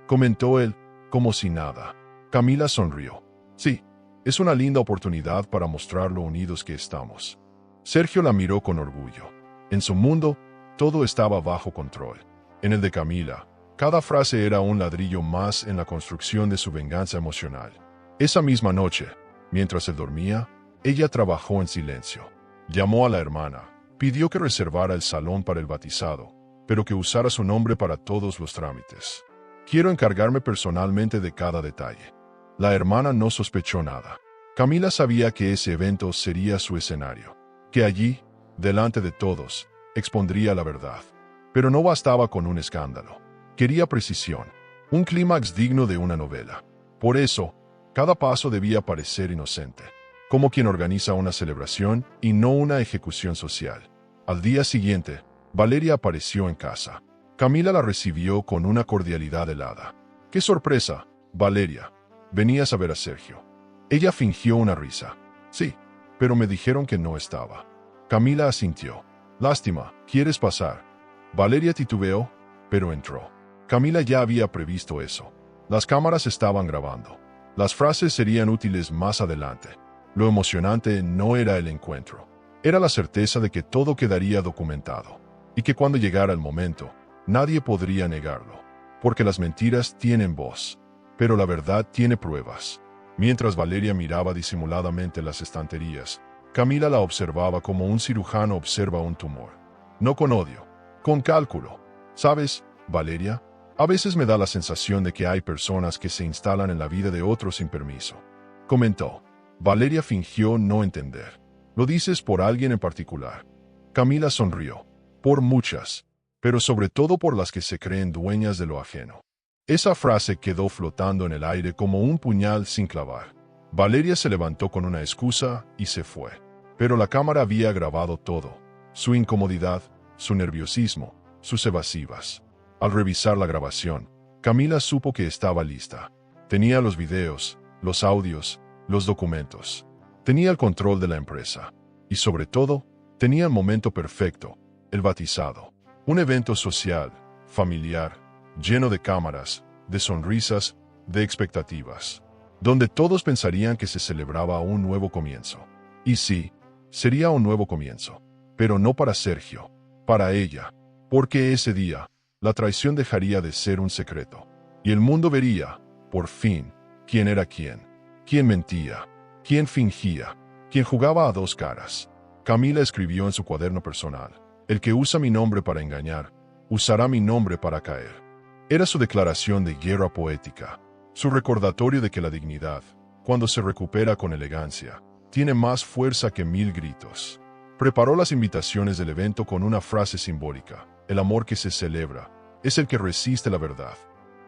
A: comentó él, como si nada. Camila sonrió. Sí, es una linda oportunidad para mostrar lo unidos que estamos. Sergio la miró con orgullo. En su mundo, todo estaba bajo control. En el de Camila, cada frase era un ladrillo más en la construcción de su venganza emocional. Esa misma noche, mientras él dormía, ella trabajó en silencio. Llamó a la hermana, pidió que reservara el salón para el bautizado, pero que usara su nombre para todos los trámites. Quiero encargarme personalmente de cada detalle. La hermana no sospechó nada. Camila sabía que ese evento sería su escenario, que allí, delante de todos, expondría la verdad. Pero no bastaba con un escándalo. Quería precisión, un clímax digno de una novela. Por eso, cada paso debía parecer inocente, como quien organiza una celebración y no una ejecución social. Al día siguiente, Valeria apareció en casa. Camila la recibió con una cordialidad helada. ¡Qué sorpresa, Valeria! Venías a ver a Sergio. Ella fingió una risa. Sí, pero me dijeron que no estaba. Camila asintió. Lástima, ¿quieres pasar? Valeria titubeó, pero entró. Camila ya había previsto eso. Las cámaras estaban grabando. Las frases serían útiles más adelante. Lo emocionante no era el encuentro. Era la certeza de que todo quedaría documentado. Y que cuando llegara el momento, nadie podría negarlo. Porque las mentiras tienen voz. Pero la verdad tiene pruebas. Mientras Valeria miraba disimuladamente las estanterías, Camila la observaba como un cirujano observa un tumor. No con odio, con cálculo. ¿Sabes, Valeria? A veces me da la sensación de que hay personas que se instalan en la vida de otros sin permiso. Comentó. Valeria fingió no entender. ¿Lo dices por alguien en particular? Camila sonrió. Por muchas, pero sobre todo por las que se creen dueñas de lo ajeno. Esa frase quedó flotando en el aire como un puñal sin clavar. Valeria se levantó con una excusa y se fue. Pero la cámara había grabado todo. Su incomodidad, su nerviosismo, sus evasivas. Al revisar la grabación, Camila supo que estaba lista. Tenía los videos, los audios, los documentos. Tenía el control de la empresa. Y sobre todo, tenía el momento perfecto, el bautizado. Un evento social, familiar, lleno de cámaras, de sonrisas, de expectativas, donde todos pensarían que se celebraba un nuevo comienzo. Y sí, sería un nuevo comienzo, pero no para Sergio, para ella, porque ese día, la traición dejaría de ser un secreto, y el mundo vería, por fin, quién era quién mentía, quién fingía, quién jugaba a dos caras. Camila escribió en su cuaderno personal, el que usa mi nombre para engañar, usará mi nombre para caer. Era su declaración de guerra poética, su recordatorio de que la dignidad, cuando se recupera con elegancia, tiene más fuerza que 1000 gritos. Preparó las invitaciones del evento con una frase simbólica: el amor que se celebra es el que resiste la verdad.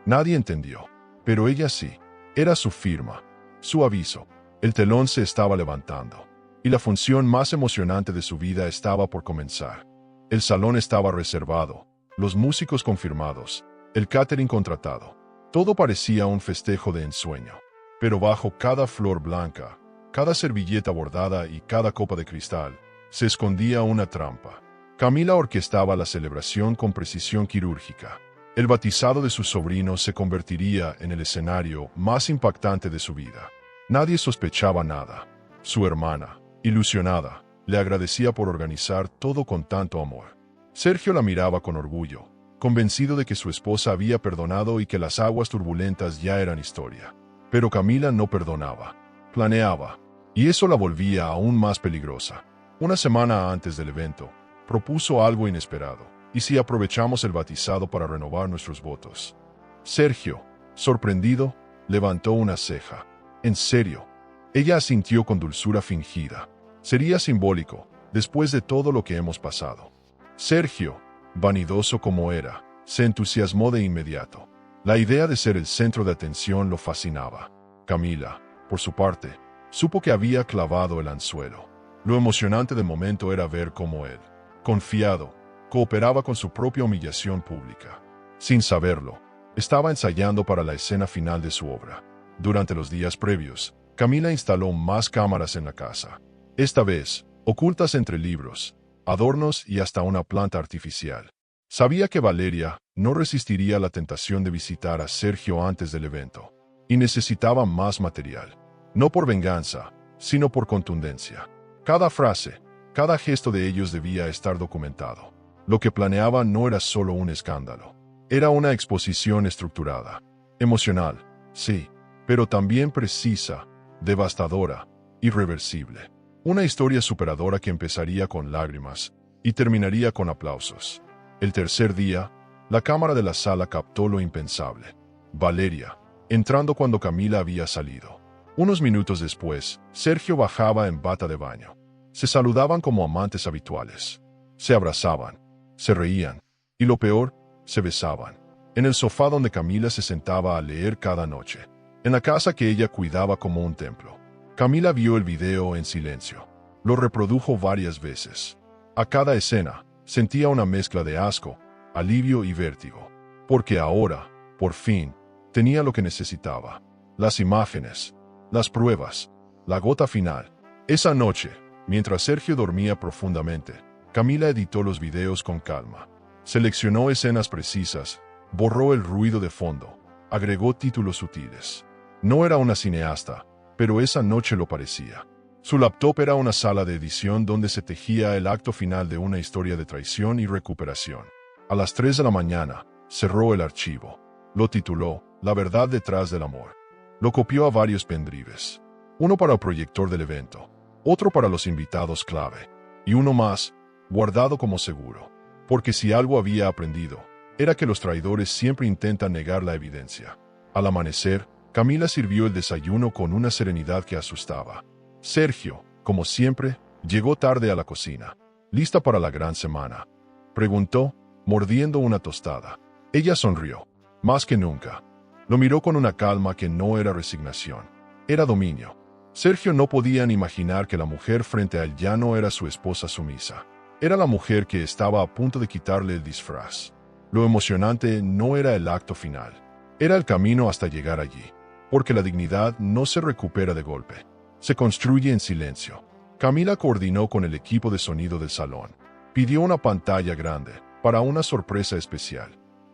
A: Nadie entendió, pero ella sí. Era su firma, su aviso. El telón se estaba levantando, y la función más emocionante de su vida estaba por comenzar. El salón estaba reservado, los músicos confirmados, el catering contratado. Todo parecía un festejo de ensueño. Pero bajo cada flor blanca, cada servilleta bordada y cada copa de cristal, se escondía una trampa. Camila orquestaba la celebración con precisión quirúrgica. El bautizado de su sobrino se convertiría en el escenario más impactante de su vida. Nadie sospechaba nada. Su hermana, ilusionada, le agradecía por organizar todo con tanto amor. Sergio la miraba con orgullo, convencido de que su esposa había perdonado y que las aguas turbulentas ya eran historia. Pero Camila no perdonaba, planeaba, Y eso la volvía aún más peligrosa. Una semana antes del evento, propuso algo inesperado. ¿Y si aprovechamos el batizado para renovar nuestros votos? Sergio, sorprendido, levantó una ceja. ¿En serio? Ella asintió con dulzura fingida. Sería simbólico, después de todo lo que hemos pasado. Sergio, vanidoso como era, se entusiasmó de inmediato. La idea de ser el centro de atención lo fascinaba. Camila, por su parte, supo que había clavado el anzuelo. Lo emocionante del momento era ver cómo él, confiado, cooperaba con su propia humillación pública. Sin saberlo, estaba ensayando para la escena final de su obra. Durante los días previos, Camila instaló más cámaras en la casa. Esta vez, ocultas entre libros, adornos y hasta una planta artificial. Sabía que Valeria no resistiría la tentación de visitar a Sergio antes del evento, y necesitaba más material. No por venganza, sino por contundencia. Cada frase, cada gesto de ellos debía estar documentado. Lo que planeaba no era solo un escándalo. Era una exposición estructurada. Emocional, sí, pero también precisa, devastadora, irreversible. Una historia superadora que empezaría con lágrimas y terminaría con aplausos. El tercer día, la cámara de la sala captó lo impensable. Valeria, entrando cuando Camila había salido. Unos minutos después, Sergio bajaba en bata de baño. Se saludaban como amantes habituales. Se abrazaban, se reían, y lo peor, se besaban. En el sofá donde Camila se sentaba a leer cada noche. En la casa que ella cuidaba como un templo. Camila vio el video en silencio. Lo reprodujo varias veces. A cada escena, sentía una mezcla de asco, alivio y vértigo. Porque ahora, por fin, tenía lo que necesitaba. Las imágenes, las pruebas, la gota final. Esa noche, mientras Sergio dormía profundamente, Camila editó los videos con calma. Seleccionó escenas precisas, borró el ruido de fondo, agregó títulos sutiles. No era una cineasta, pero esa noche lo parecía. Su laptop era una sala de edición donde se tejía el acto final de una historia de traición y recuperación. A las 3 de la mañana, cerró el archivo. Lo tituló La verdad detrás del amor. Lo copió a varios pendrives. Uno para el proyector del evento, otro para los invitados clave, y uno más, guardado como seguro. Porque si algo había aprendido, era que los traidores siempre intentan negar la evidencia. Al amanecer, Camila sirvió el desayuno con una serenidad que asustaba. Sergio, como siempre, llegó tarde a la cocina. ¿Lista para la gran semana?, preguntó, mordiendo una tostada. Ella sonrió, más que nunca. Lo miró con una calma que no era resignación, era dominio. Sergio no podía ni imaginar que la mujer frente a él ya no era su esposa sumisa. Era la mujer que estaba a punto de quitarle el disfraz. Lo emocionante no era el acto final, era el camino hasta llegar allí. Porque la dignidad no se recupera de golpe. Se construye en silencio. Camila coordinó con el equipo de sonido del salón. Pidió una pantalla grande, para una sorpresa especial.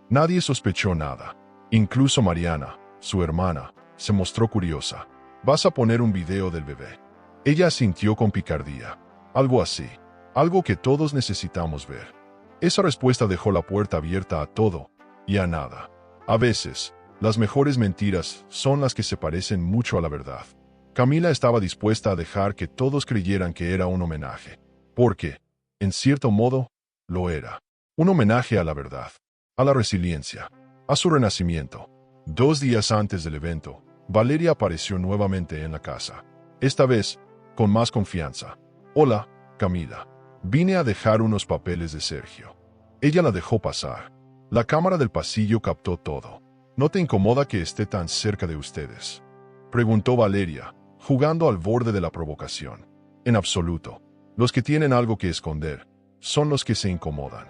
A: Nadie sospechó nada. Incluso Mariana, su hermana, se mostró curiosa. ¿Vas a poner un video del bebé? Ella asintió con picardía. Algo así. Algo que todos necesitamos ver. Esa respuesta dejó la puerta abierta a todo y a nada. A veces, las mejores mentiras son las que se parecen mucho a la verdad. Camila estaba dispuesta a dejar que todos creyeran que era un homenaje. Porque, en cierto modo, lo era. Un homenaje a la verdad, a la resiliencia, a su renacimiento. 2 días antes del evento, Valeria apareció nuevamente en la casa. Esta vez, con más confianza. Hola, Camila. Vine a dejar unos papeles de Sergio. Ella la dejó pasar. La cámara del pasillo captó todo. ¿No te incomoda que esté tan cerca de ustedes?, preguntó Valeria, jugando al borde de la provocación. En absoluto. Los que tienen algo que esconder son los que se incomodan,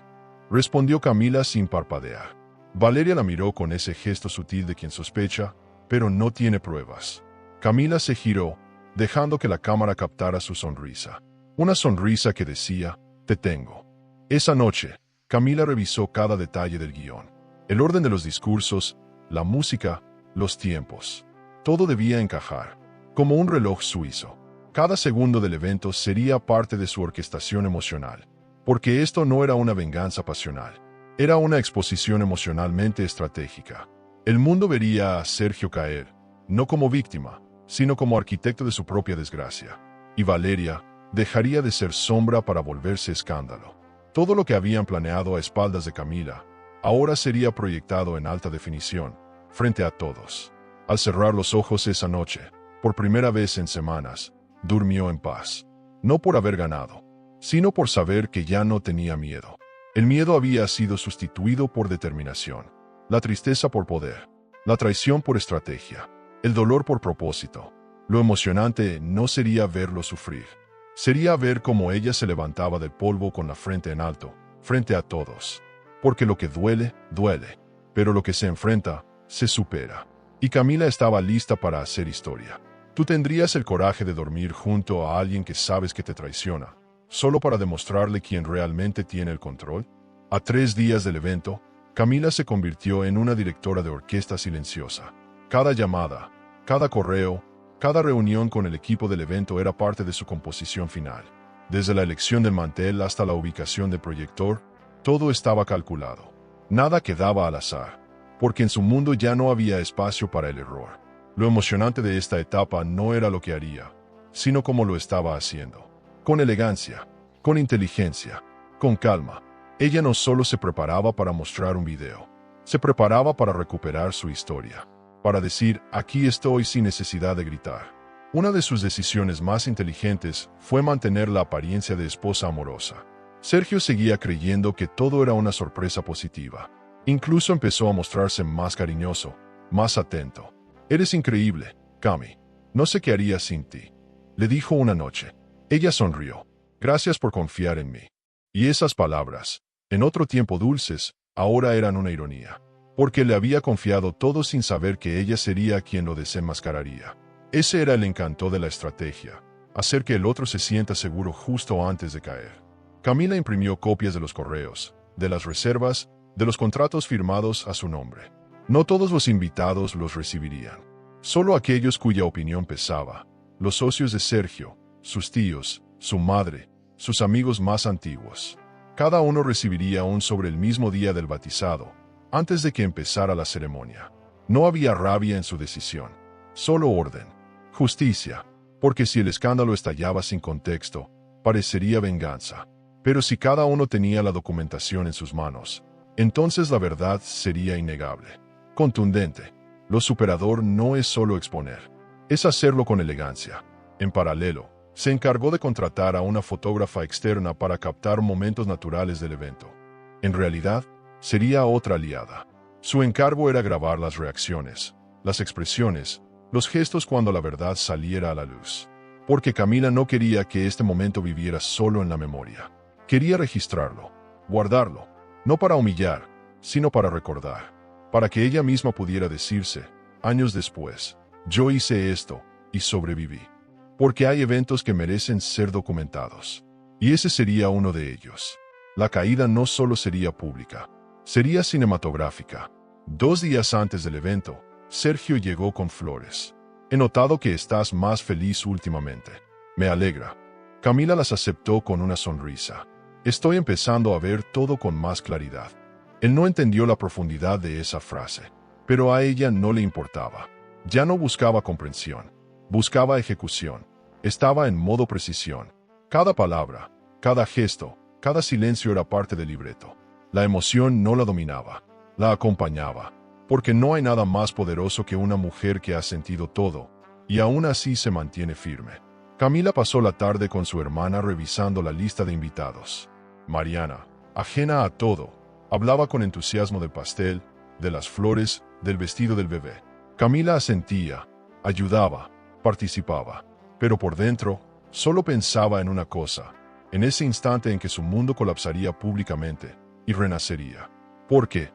A: respondió Camila sin parpadear. Valeria la miró con ese gesto sutil de quien sospecha, pero no tiene pruebas. Camila se giró, dejando que la cámara captara su sonrisa. Una sonrisa que decía, te tengo. Esa noche, Camila revisó cada detalle del guión. El orden de los discursos, la música, los tiempos. Todo debía encajar, como un reloj suizo. Cada segundo del evento sería parte de su orquestación emocional. Porque esto no era una venganza pasional. Era una exposición emocionalmente estratégica. El mundo vería a Sergio caer, no como víctima, sino como arquitecto de su propia desgracia. Y Valeria dejaría de ser sombra para volverse escándalo. Todo lo que habían planeado a espaldas de Camila ahora sería proyectado en alta definición, frente a todos. Al cerrar los ojos esa noche, por primera vez en semanas, durmió en paz. No por haber ganado, sino por saber que ya no tenía miedo. El miedo había sido sustituido por determinación, la tristeza por poder, la traición por estrategia, el dolor por propósito. Lo emocionante no sería verlo sufrir, sería ver cómo ella se levantaba del polvo con la frente en alto, frente a todos. Porque lo que duele, duele, pero lo que se enfrenta, se supera. Y Camila estaba lista para hacer historia. ¿Tú tendrías el coraje de dormir junto a alguien que sabes que te traiciona, solo para demostrarle quién realmente tiene el control? A 3 días del evento, Camila se convirtió en una directora de orquesta silenciosa. Cada llamada, cada correo, cada reunión con el equipo del evento era parte de su composición final. Desde la elección del mantel hasta la ubicación del proyector, todo estaba calculado. Nada quedaba al azar, porque en su mundo ya no había espacio para el error. Lo emocionante de esta etapa no era lo que haría, sino cómo lo estaba haciendo. Con elegancia, con inteligencia, con calma. Ella no solo se preparaba para mostrar un video, se preparaba para recuperar su historia, para decir, aquí estoy sin necesidad de gritar. Una de sus decisiones más inteligentes fue mantener la apariencia de esposa amorosa. Sergio seguía creyendo que todo era una sorpresa positiva. Incluso empezó a mostrarse más cariñoso, más atento. Eres increíble, Cami. No sé qué haría sin ti, le dijo una noche. Ella sonrió. Gracias por confiar en mí. Y esas palabras, en otro tiempo dulces, ahora eran una ironía. Porque le había confiado todo sin saber que ella sería quien lo desenmascararía. Ese era el encanto de la estrategia, hacer que el otro se sienta seguro justo antes de caer. Camila imprimió copias de los correos, de las reservas, de los contratos firmados a su nombre. No todos los invitados los recibirían. Solo aquellos cuya opinión pesaba, los socios de Sergio, sus tíos, su madre, sus amigos más antiguos. Cada uno recibiría un sobre el mismo día del bautizado, antes de que empezara la ceremonia. No había rabia en su decisión, solo orden, justicia, porque si el escándalo estallaba sin contexto, parecería venganza. Pero si cada uno tenía la documentación en sus manos, entonces la verdad sería innegable, contundente. Lo superador no es solo exponer, es hacerlo con elegancia. En paralelo, se encargó de contratar a una fotógrafa externa para captar momentos naturales del evento. En realidad, sería otra aliada. Su encargo era grabar las reacciones, las expresiones, los gestos cuando la verdad saliera a la luz. Porque Camila no quería que este momento viviera solo en la memoria. Quería registrarlo, guardarlo, no para humillar, sino para recordar, para que ella misma pudiera decirse, años después, yo hice esto y sobreviví. Porque hay eventos que merecen ser documentados. Y ese sería uno de ellos. La caída no solo sería pública, sería cinematográfica. 2 días antes del evento, Sergio llegó con flores. He notado que estás más feliz últimamente. Me alegra. Camila las aceptó con una sonrisa. Estoy empezando a ver todo con más claridad. Él no entendió la profundidad de esa frase, pero a ella no le importaba. Ya no buscaba comprensión, buscaba ejecución. Estaba en modo precisión. Cada palabra, cada gesto, cada silencio era parte del libreto. La emoción no la dominaba, la acompañaba, porque no hay nada más poderoso que una mujer que ha sentido todo, y aún así se mantiene firme. Camila pasó la tarde con su hermana revisando la lista de invitados. Mariana, ajena a todo, hablaba con entusiasmo del pastel, de las flores, del vestido del bebé. Camila asentía, ayudaba, participaba, pero por dentro, solo pensaba en una cosa, en ese instante en que su mundo colapsaría públicamente y renacería. Porque,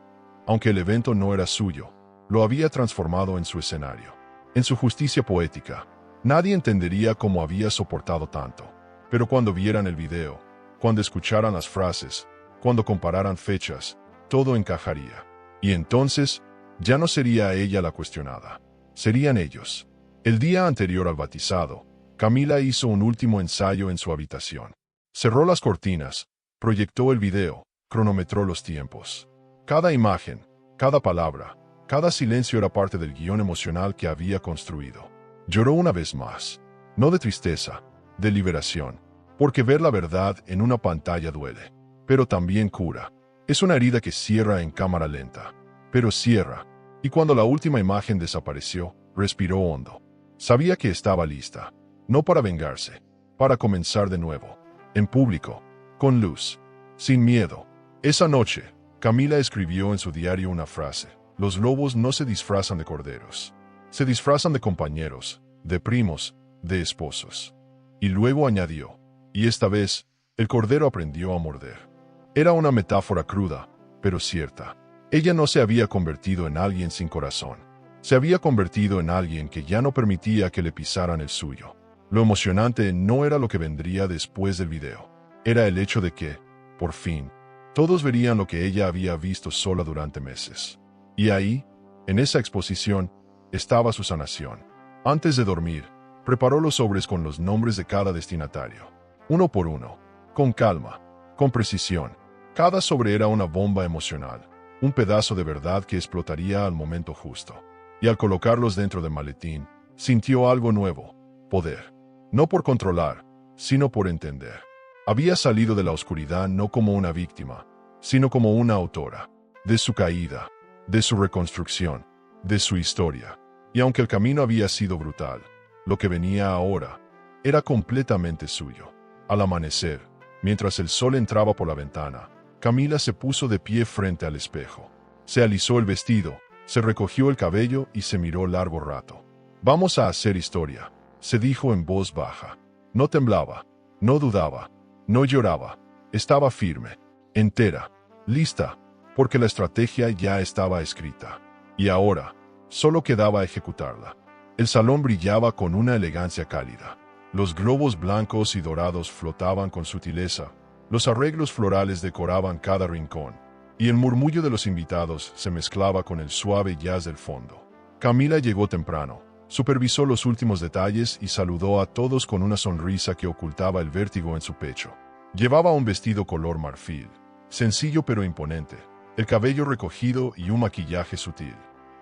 A: aunque el evento no era suyo, lo había transformado en su escenario, en su justicia poética. Nadie entendería cómo había soportado tanto, pero cuando vieran el video, cuando escucharan las frases, cuando compararan fechas, todo encajaría. Y entonces, ya no sería ella la cuestionada, serían ellos. El día anterior al bautizado, Camila hizo un último ensayo en su habitación. Cerró las cortinas, proyectó el video, cronometró los tiempos. Cada imagen, cada palabra, cada silencio era parte del guión emocional que había construido. Lloró una vez más. No de tristeza, de liberación. Porque ver la verdad en una pantalla duele. Pero también cura. Es una herida que cierra en cámara lenta. Pero cierra. Y cuando la última imagen desapareció, respiró hondo. Sabía que estaba lista. No para vengarse. Para comenzar de nuevo. En público. Con luz. Sin miedo. Esa noche, Camila escribió en su diario una frase. Los lobos no se disfrazan de corderos. Se disfrazan de compañeros, de primos, de esposos. Y luego añadió, y esta vez, el cordero aprendió a morder. Era una metáfora cruda, pero cierta. Ella no se había convertido en alguien sin corazón. Se había convertido en alguien que ya no permitía que le pisaran el suyo. Lo emocionante no era lo que vendría después del video. Era el hecho de que, por fin, todos verían lo que ella había visto sola durante meses. Y ahí, en esa exposición, estaba su sanación. Antes de dormir, preparó los sobres con los nombres de cada destinatario. Uno por uno, con calma, con precisión. Cada sobre era una bomba emocional, un pedazo de verdad que explotaría al momento justo. Y al colocarlos dentro del maletín, sintió algo nuevo, poder. No por controlar, sino por entender. Había salido de la oscuridad no como una víctima, sino como una autora, de su caída, de su reconstrucción, de su historia. Y aunque el camino había sido brutal, lo que venía ahora era completamente suyo. Al amanecer, mientras el sol entraba por la ventana, Camila se puso de pie frente al espejo. Se alisó el vestido, se recogió el cabello y se miró largo rato. Vamos a hacer historia, se dijo en voz baja. No temblaba, no dudaba, no lloraba, estaba firme, entera, lista, porque la estrategia ya estaba escrita. Y ahora, solo quedaba ejecutarla. El salón brillaba con una elegancia cálida. Los globos blancos y dorados flotaban con sutileza, los arreglos florales decoraban cada rincón, y el murmullo de los invitados se mezclaba con el suave jazz del fondo. Camila llegó temprano, supervisó los últimos detalles y saludó a todos con una sonrisa que ocultaba el vértigo en su pecho. Llevaba un vestido color marfil, sencillo pero imponente, el cabello recogido y un maquillaje sutil.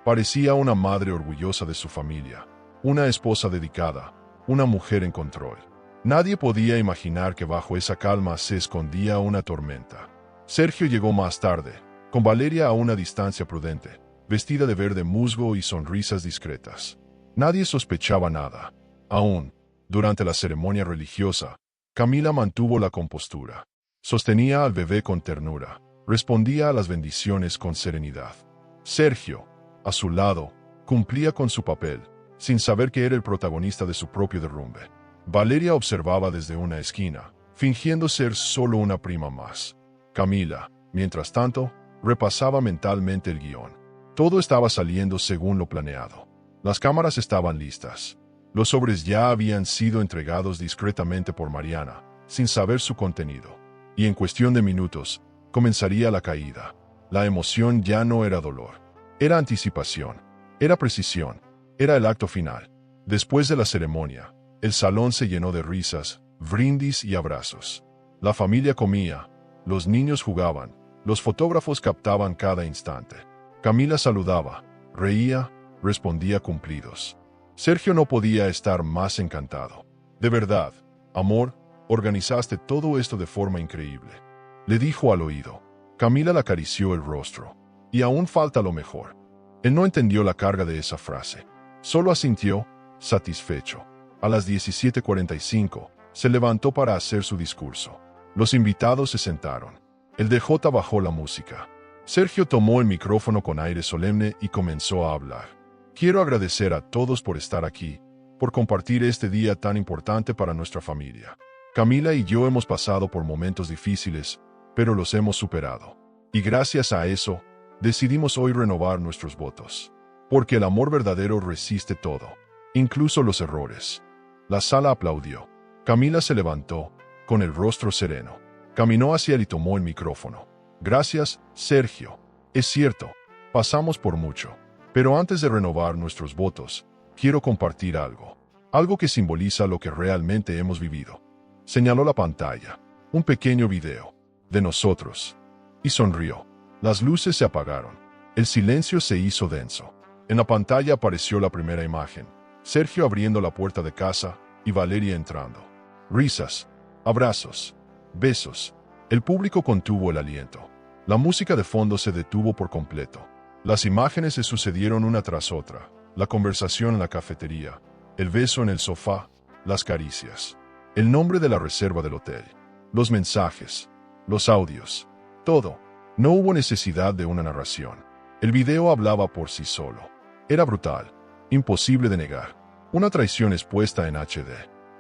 A: Parecía una madre orgullosa de su familia, una esposa dedicada, una mujer en control. Nadie podía imaginar que bajo esa calma se escondía una tormenta. Sergio llegó más tarde, con Valeria a una distancia prudente, vestida de verde musgo y sonrisas discretas. Nadie sospechaba nada. Aún, durante la ceremonia religiosa, Camila mantuvo la compostura. Sostenía al bebé con ternura, respondía a las bendiciones con serenidad. Sergio, a su lado, cumplía con su papel, sin saber que era el protagonista de su propio derrumbe. Valeria observaba desde una esquina, fingiendo ser solo una prima más. Camila, mientras tanto, repasaba mentalmente el guión. Todo estaba saliendo según lo planeado. Las cámaras estaban listas. Los sobres ya habían sido entregados discretamente por Mariana, sin saber su contenido. Y en cuestión de minutos, comenzaría la caída. La emoción ya no era dolor. Era anticipación. Era precisión. Era el acto final. Después de la ceremonia, el salón se llenó de risas, brindis y abrazos. La familia comía, los niños jugaban, los fotógrafos captaban cada instante. Camila saludaba, reía, respondía cumplidos. Sergio no podía estar más encantado. De verdad, amor, organizaste todo esto de forma increíble. Le dijo al oído. Camila le acarició el rostro. Y aún falta lo mejor. Él no entendió la carga de esa frase. Solo asintió, satisfecho. A las 17:45, se levantó para hacer su discurso. Los invitados se sentaron. El DJ bajó la música. Sergio tomó el micrófono con aire solemne y comenzó a hablar. Quiero agradecer a todos por estar aquí, por compartir este día tan importante para nuestra familia. Camila y yo hemos pasado por momentos difíciles, pero los hemos superado. Y gracias a eso, decidimos hoy renovar nuestros votos. Porque el amor verdadero resiste todo, incluso los errores. La sala aplaudió. Camila se levantó, con el rostro sereno. Caminó hacia él y tomó el micrófono. Gracias, Sergio. Es cierto, pasamos por mucho. Pero antes de renovar nuestros votos, quiero compartir algo. Algo que simboliza lo que realmente hemos vivido. Señaló la pantalla. Un pequeño video. De nosotros. Y sonrió. Las luces se apagaron. El silencio se hizo denso. En la pantalla apareció la primera imagen. Sergio abriendo la puerta de casa y Valeria entrando. Risas, abrazos, besos. El público contuvo el aliento. La música de fondo se detuvo por completo. Las imágenes se sucedieron una tras otra. La conversación en la cafetería, el beso en el sofá, las caricias, el nombre de la reserva del hotel, los mensajes, los audios, todo. No hubo necesidad de una narración. El video hablaba por sí solo. Era brutal, imposible de negar. Una traición expuesta en HD,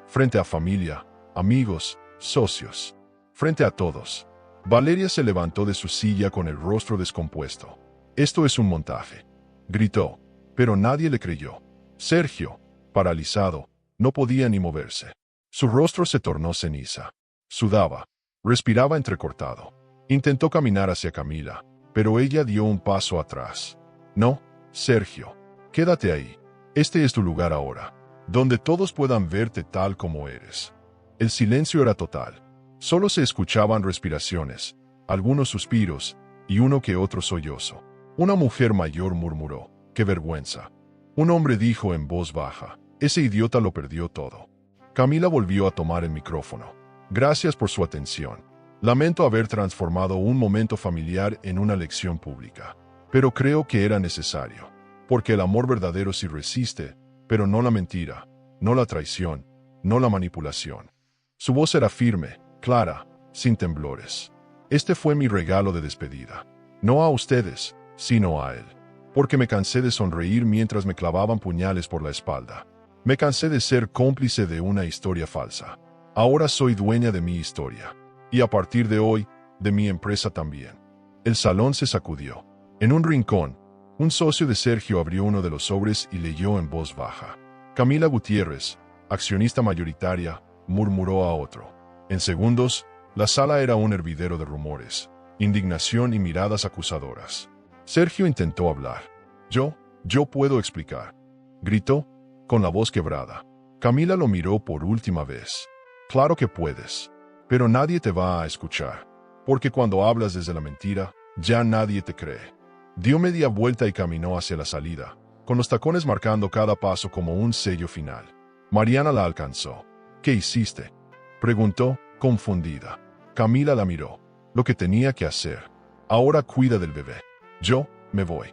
A: frente a familia, amigos, socios, frente a todos. Valeria se levantó de su silla con el rostro descompuesto. «Esto es un montaje», gritó, pero nadie le creyó. Sergio, paralizado, no podía ni moverse. Su rostro se tornó ceniza. Sudaba, respiraba entrecortado. Intentó caminar hacia Camila, pero ella dio un paso atrás. «No, Sergio, quédate ahí. Este es tu lugar ahora, donde todos puedan verte tal como eres». El silencio era total. Solo se escuchaban respiraciones, algunos suspiros y uno que otro sollozo. Una mujer mayor murmuró: «¡Qué vergüenza!». Un hombre dijo en voz baja: «Ese idiota lo perdió todo». Camila volvió a tomar el micrófono. «Gracias por su atención. Lamento haber transformado un momento familiar en una lección pública. Pero creo que era necesario. Porque el amor verdadero sí resiste, pero no la mentira, no la traición, no la manipulación». Su voz era firme, clara, sin temblores. «Este fue mi regalo de despedida. No a ustedes, sino a él. Porque me cansé de sonreír mientras me clavaban puñales por la espalda. Me cansé de ser cómplice de una historia falsa. Ahora soy dueña de mi historia. Y a partir de hoy, de mi empresa también». El salón se sacudió. En un rincón, un socio de Sergio abrió uno de los sobres y leyó en voz baja. «Camila Gutiérrez, accionista mayoritaria», murmuró a otro. En segundos, la sala era un hervidero de rumores, indignación y miradas acusadoras. Sergio intentó hablar. Yo puedo explicar», gritó, con la voz quebrada. Camila lo miró por última vez. «Claro que puedes, pero nadie te va a escuchar, porque cuando hablas desde la mentira, ya nadie te cree». Dio media vuelta y caminó hacia la salida, con los tacones marcando cada paso como un sello final. Mariana la alcanzó. «¿Qué hiciste?», preguntó, confundida. Camila la miró. «Lo que tenía que hacer. Ahora cuida del bebé. Yo me voy».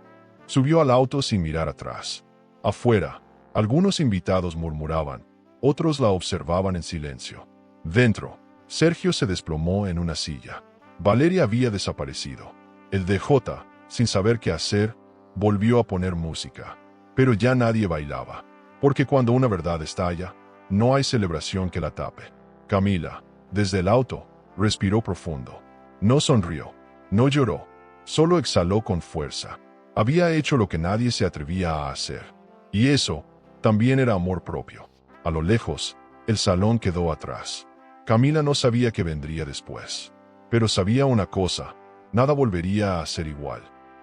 A: Subió al auto sin mirar atrás. Afuera, algunos invitados murmuraban, otros la observaban en silencio. Dentro, Sergio se desplomó en una silla. Valeria había desaparecido. El DJ, sin saber qué hacer, volvió a poner música. Pero ya nadie bailaba, porque cuando una verdad estalla, no hay celebración que la tape. Camila, desde el auto, respiró profundo. No sonrió, no lloró, solo exhaló con fuerza. Había hecho lo que nadie se atrevía a hacer. Y eso también era amor propio. A lo lejos, el salón quedó atrás. Camila no sabía qué vendría después. Pero sabía una cosa: nada volvería a ser igual.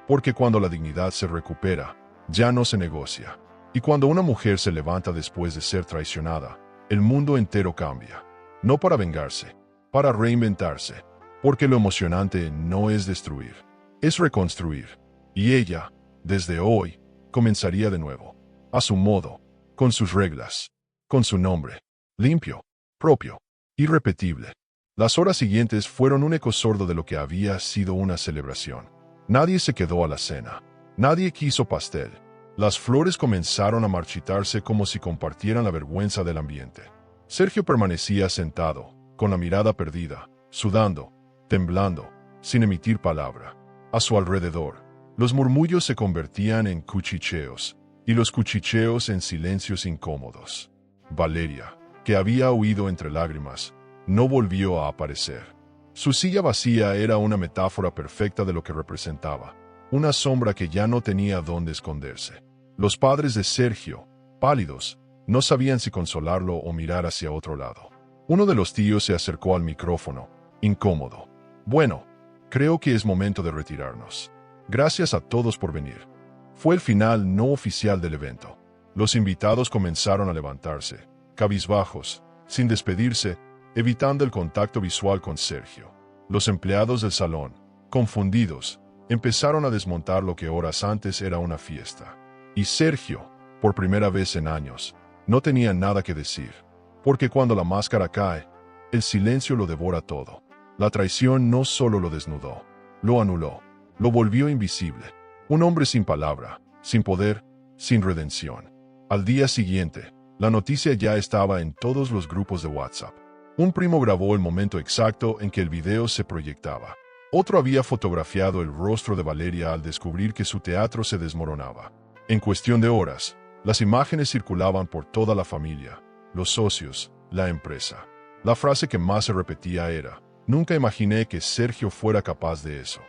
A: Porque cuando la dignidad se recupera, ya no se negocia. Y cuando una mujer se levanta después de ser traicionada, el mundo entero cambia. No para vengarse, para reinventarse. Porque lo emocionante no es destruir, es reconstruir. Y ella, desde hoy, comenzaría de nuevo. A su modo, con sus reglas, con su nombre, limpio, propio, irrepetible. Las horas siguientes fueron un eco sordo de lo que había sido una celebración. Nadie se quedó a la cena. Nadie quiso pastel. Las flores comenzaron a marchitarse como si compartieran la vergüenza del ambiente. Sergio permanecía sentado, con la mirada perdida, sudando, temblando, sin emitir palabra. A su alrededor, los murmullos se convertían en cuchicheos, y los cuchicheos en silencios incómodos. Valeria, que había huido entre lágrimas, no volvió a aparecer. Su silla vacía era una metáfora perfecta de lo que representaba, una sombra que ya no tenía dónde esconderse. Los padres de Sergio, pálidos, no sabían si consolarlo o mirar hacia otro lado. Uno de los tíos se acercó al micrófono, incómodo. «Bueno, creo que es momento de retirarnos. Gracias a todos por venir». Fue el final no oficial del evento. Los invitados comenzaron a levantarse, cabizbajos, sin despedirse, evitando el contacto visual con Sergio. Los empleados del salón, confundidos, empezaron a desmontar lo que horas antes era una fiesta. Y Sergio, por primera vez en años, No tenía nada que decir. Porque cuando la máscara cae, el silencio lo devora todo. La traición no solo lo desnudó, lo anuló, lo volvió invisible. Un hombre sin palabra, sin poder, sin redención. Al día siguiente, la noticia ya estaba en todos los grupos de WhatsApp. Un primo grabó el momento exacto en que el video se proyectaba. Otro había fotografiado el rostro de Valeria al descubrir que su teatro se desmoronaba. En cuestión de horas, las imágenes circulaban por toda la familia, los socios, la empresa. La frase que más se repetía era: nunca imaginé que Sergio fuera capaz de eso.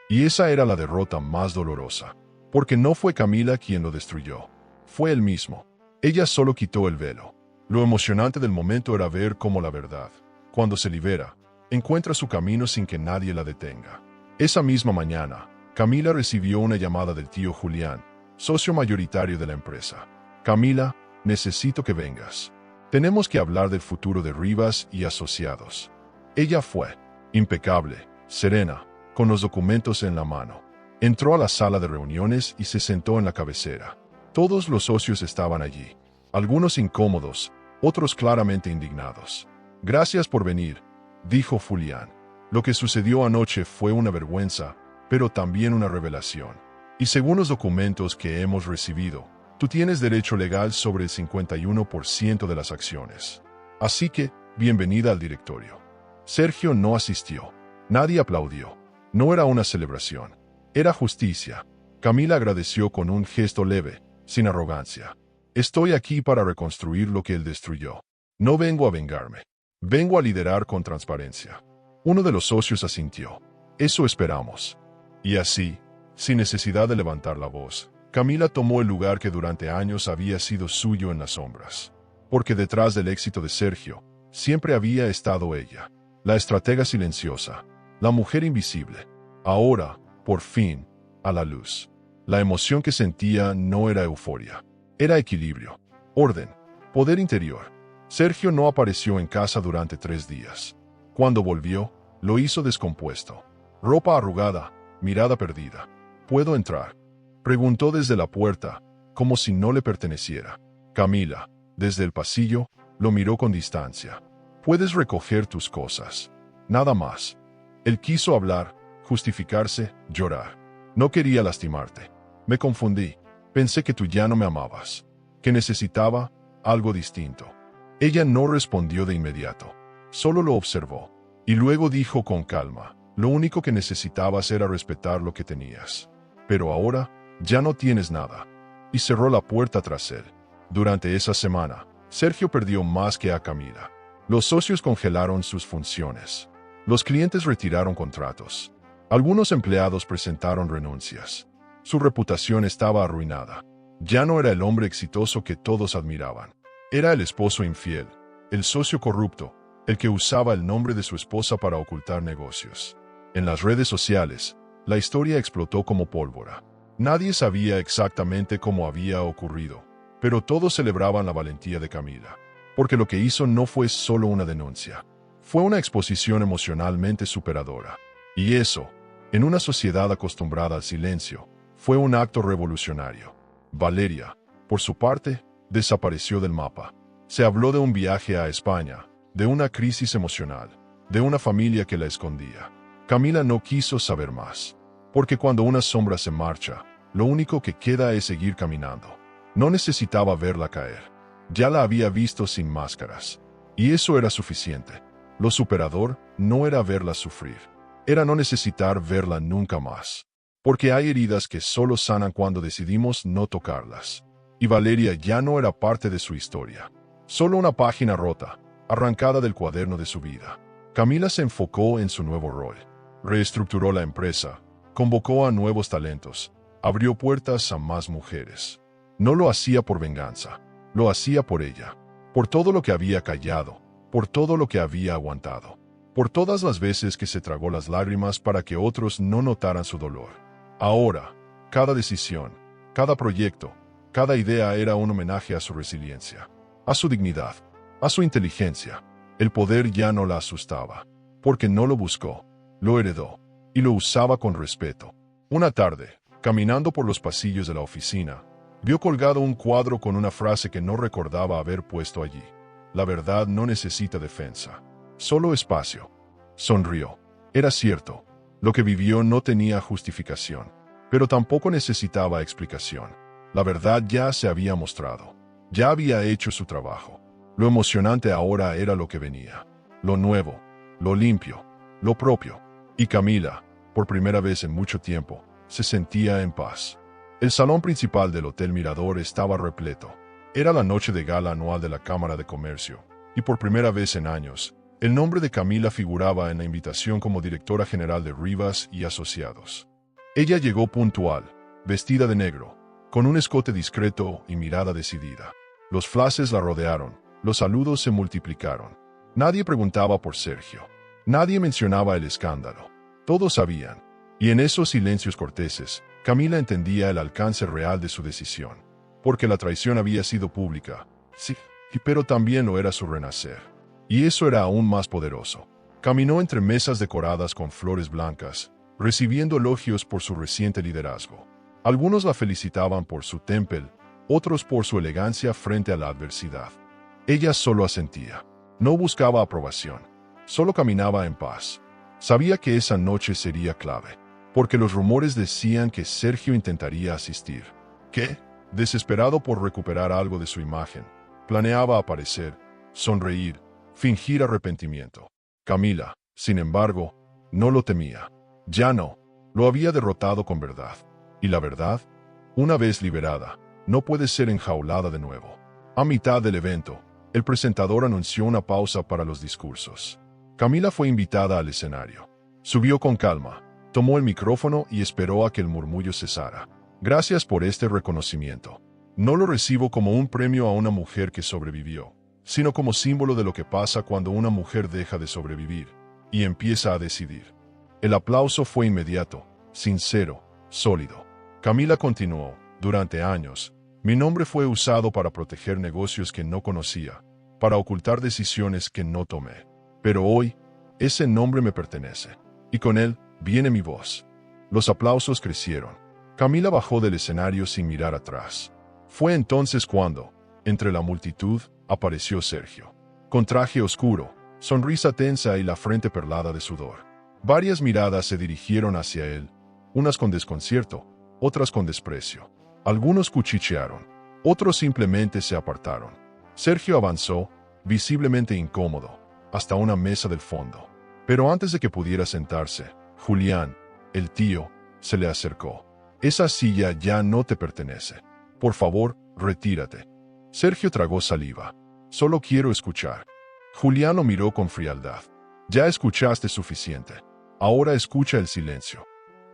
A: Y esa era la derrota más dolorosa. Porque no fue Camila quien lo destruyó. Fue él mismo. Ella solo quitó el velo. Lo emocionante del momento era ver cómo la verdad, cuando se libera, encuentra su camino sin que nadie la detenga. Esa misma mañana, Camila recibió una llamada del tío Julián, socio mayoritario de la empresa. Camila, necesito que vengas. Tenemos que hablar del futuro de Rivas y Asociados. Ella fue, impecable, serena, con los documentos en la mano. Entró a la sala de reuniones y se sentó en la cabecera. Todos los socios estaban allí, algunos incómodos, otros claramente indignados. Gracias por venir, dijo Julián. Lo que sucedió anoche fue una vergüenza, pero también una revelación. Y según los documentos que hemos recibido, tú tienes derecho legal sobre el 51% de las acciones. Así que, bienvenida al directorio. Sergio no asistió. Nadie aplaudió. No era una celebración. Era justicia. Camila agradeció con un gesto leve, sin arrogancia. Estoy aquí para reconstruir lo que él destruyó. No vengo a vengarme. Vengo a liderar con transparencia. Uno de los socios asintió. Eso esperamos. Y así, sin necesidad de levantar la voz, Camila tomó el lugar que durante años había sido suyo en las sombras. Porque detrás del éxito de Sergio, siempre había estado ella, la estratega silenciosa, la mujer invisible. Ahora, por fin, a la luz. La emoción que sentía no era euforia. Era equilibrio, orden, poder interior. Sergio no apareció en casa durante 3 días. Cuando volvió, lo hizo descompuesto. Ropa arrugada, mirada perdida. ¿Puedo entrar?, preguntó desde la puerta, como si no le perteneciera. Camila, desde el pasillo, lo miró con distancia. Puedes recoger tus cosas. Nada más. Él quiso hablar, justificarse, llorar. No quería lastimarte. Me confundí. Pensé que tú ya no me amabas. Que necesitaba algo distinto. Ella no respondió de inmediato. Solo lo observó. Y luego dijo con calma: lo único que necesitabas era respetar lo que tenías. Pero ahora, ya no tienes nada. Y cerró la puerta tras él. Durante esa semana, Sergio perdió más que a Camila. Los socios congelaron sus funciones. Los clientes retiraron contratos. Algunos empleados presentaron renuncias. Su reputación estaba arruinada. Ya no era el hombre exitoso que todos admiraban. Era el esposo infiel, el socio corrupto, el que usaba el nombre de su esposa para ocultar negocios. En las redes sociales, la historia explotó como pólvora. Nadie sabía exactamente cómo había ocurrido, pero todos celebraban la valentía de Camila, porque lo que hizo no fue solo una denuncia, fue una exposición emocionalmente superadora. Y eso, en una sociedad acostumbrada al silencio, fue un acto revolucionario. Valeria, por su parte, desapareció del mapa. Se habló de un viaje a España, de una crisis emocional, de una familia que la escondía. Camila no quiso saber más, porque cuando una sombra se marcha, lo único que queda es seguir caminando. No necesitaba verla caer. Ya la había visto sin máscaras. Y eso era suficiente. Lo superador no era verla sufrir. Era no necesitar verla nunca más. Porque hay heridas que solo sanan cuando decidimos no tocarlas. Y Valeria ya no era parte de su historia. Solo una página rota, arrancada del cuaderno de su vida. Camila se enfocó en su nuevo rol. Reestructuró la empresa, convocó a nuevos talentos, abrió puertas a más mujeres. No lo hacía por venganza, lo hacía por ella, por todo lo que había callado, por todo lo que había aguantado, por todas las veces que se tragó las lágrimas para que otros no notaran su dolor. Ahora, cada decisión, cada proyecto, cada idea era un homenaje a su resiliencia, a su dignidad, a su inteligencia. El poder ya no la asustaba, porque no lo buscó, lo heredó, y lo usaba con respeto. Una tarde, caminando por los pasillos de la oficina, Vio colgado un cuadro con una frase que no recordaba haber puesto allí. La verdad no necesita defensa, solo espacio. Sonrió. Era cierto. Lo que vivió no tenía justificación, pero tampoco necesitaba explicación. La verdad ya se había mostrado. Ya había hecho su trabajo. Lo emocionante ahora era lo que venía. Lo nuevo, lo limpio, lo propio. Y Camila, por primera vez en mucho tiempo, se sentía en paz. El salón principal del Hotel Mirador estaba repleto. Era la noche de gala anual de la Cámara de Comercio, y por primera vez en años, el nombre de Camila figuraba en la invitación como directora general de Rivas y Asociados. Ella llegó puntual, vestida de negro, con un escote discreto y mirada decidida. Los flashes la rodearon, los saludos se multiplicaron. Nadie preguntaba por Sergio. Nadie mencionaba el escándalo. Todos sabían. Y en esos silencios corteses, Camila entendía el alcance real de su decisión. Porque la traición había sido pública, sí, pero también lo era su renacer. Y eso era aún más poderoso. Caminó entre mesas decoradas con flores blancas, recibiendo elogios por su reciente liderazgo. Algunos la felicitaban por su temple, otros por su elegancia frente a la adversidad. Ella solo asentía. No buscaba aprobación. Solo caminaba en paz. Sabía que esa noche sería clave, porque los rumores decían que Sergio intentaría asistir. ¿Qué? Desesperado por recuperar algo de su imagen, planeaba aparecer, sonreír, fingir arrepentimiento. Camila, sin embargo, no lo temía. Ya no, lo había derrotado con verdad. Y la verdad, una vez liberada, no puede ser enjaulada de nuevo. A mitad del evento, el presentador anunció una pausa para los discursos. Camila fue invitada al escenario. Subió con calma, tomó el micrófono y esperó a que el murmullo cesara. Gracias por este reconocimiento. No lo recibo como un premio a una mujer que sobrevivió, sino como símbolo de lo que pasa cuando una mujer deja de sobrevivir y empieza a decidir. El aplauso fue inmediato, sincero, sólido. Camila continuó, durante años, mi nombre fue usado para proteger negocios que no conocía, para ocultar decisiones que no tomé. Pero hoy, ese nombre me pertenece, y con él viene mi voz. Los aplausos crecieron. Camila bajó del escenario sin mirar atrás. Fue entonces cuando, entre la multitud, apareció Sergio. Con traje oscuro, sonrisa tensa y la frente perlada de sudor. Varias miradas se dirigieron hacia él, unas con desconcierto, otras con desprecio. Algunos cuchichearon, otros simplemente se apartaron. Sergio avanzó, visiblemente incómodo, hasta una mesa del fondo. Pero antes de que pudiera sentarse, Julián, el tío, se le acercó. Esa silla ya no te pertenece. Por favor, retírate. Sergio tragó saliva. Solo quiero escuchar. Julián lo miró con frialdad. Ya escuchaste suficiente. Ahora escucha el silencio.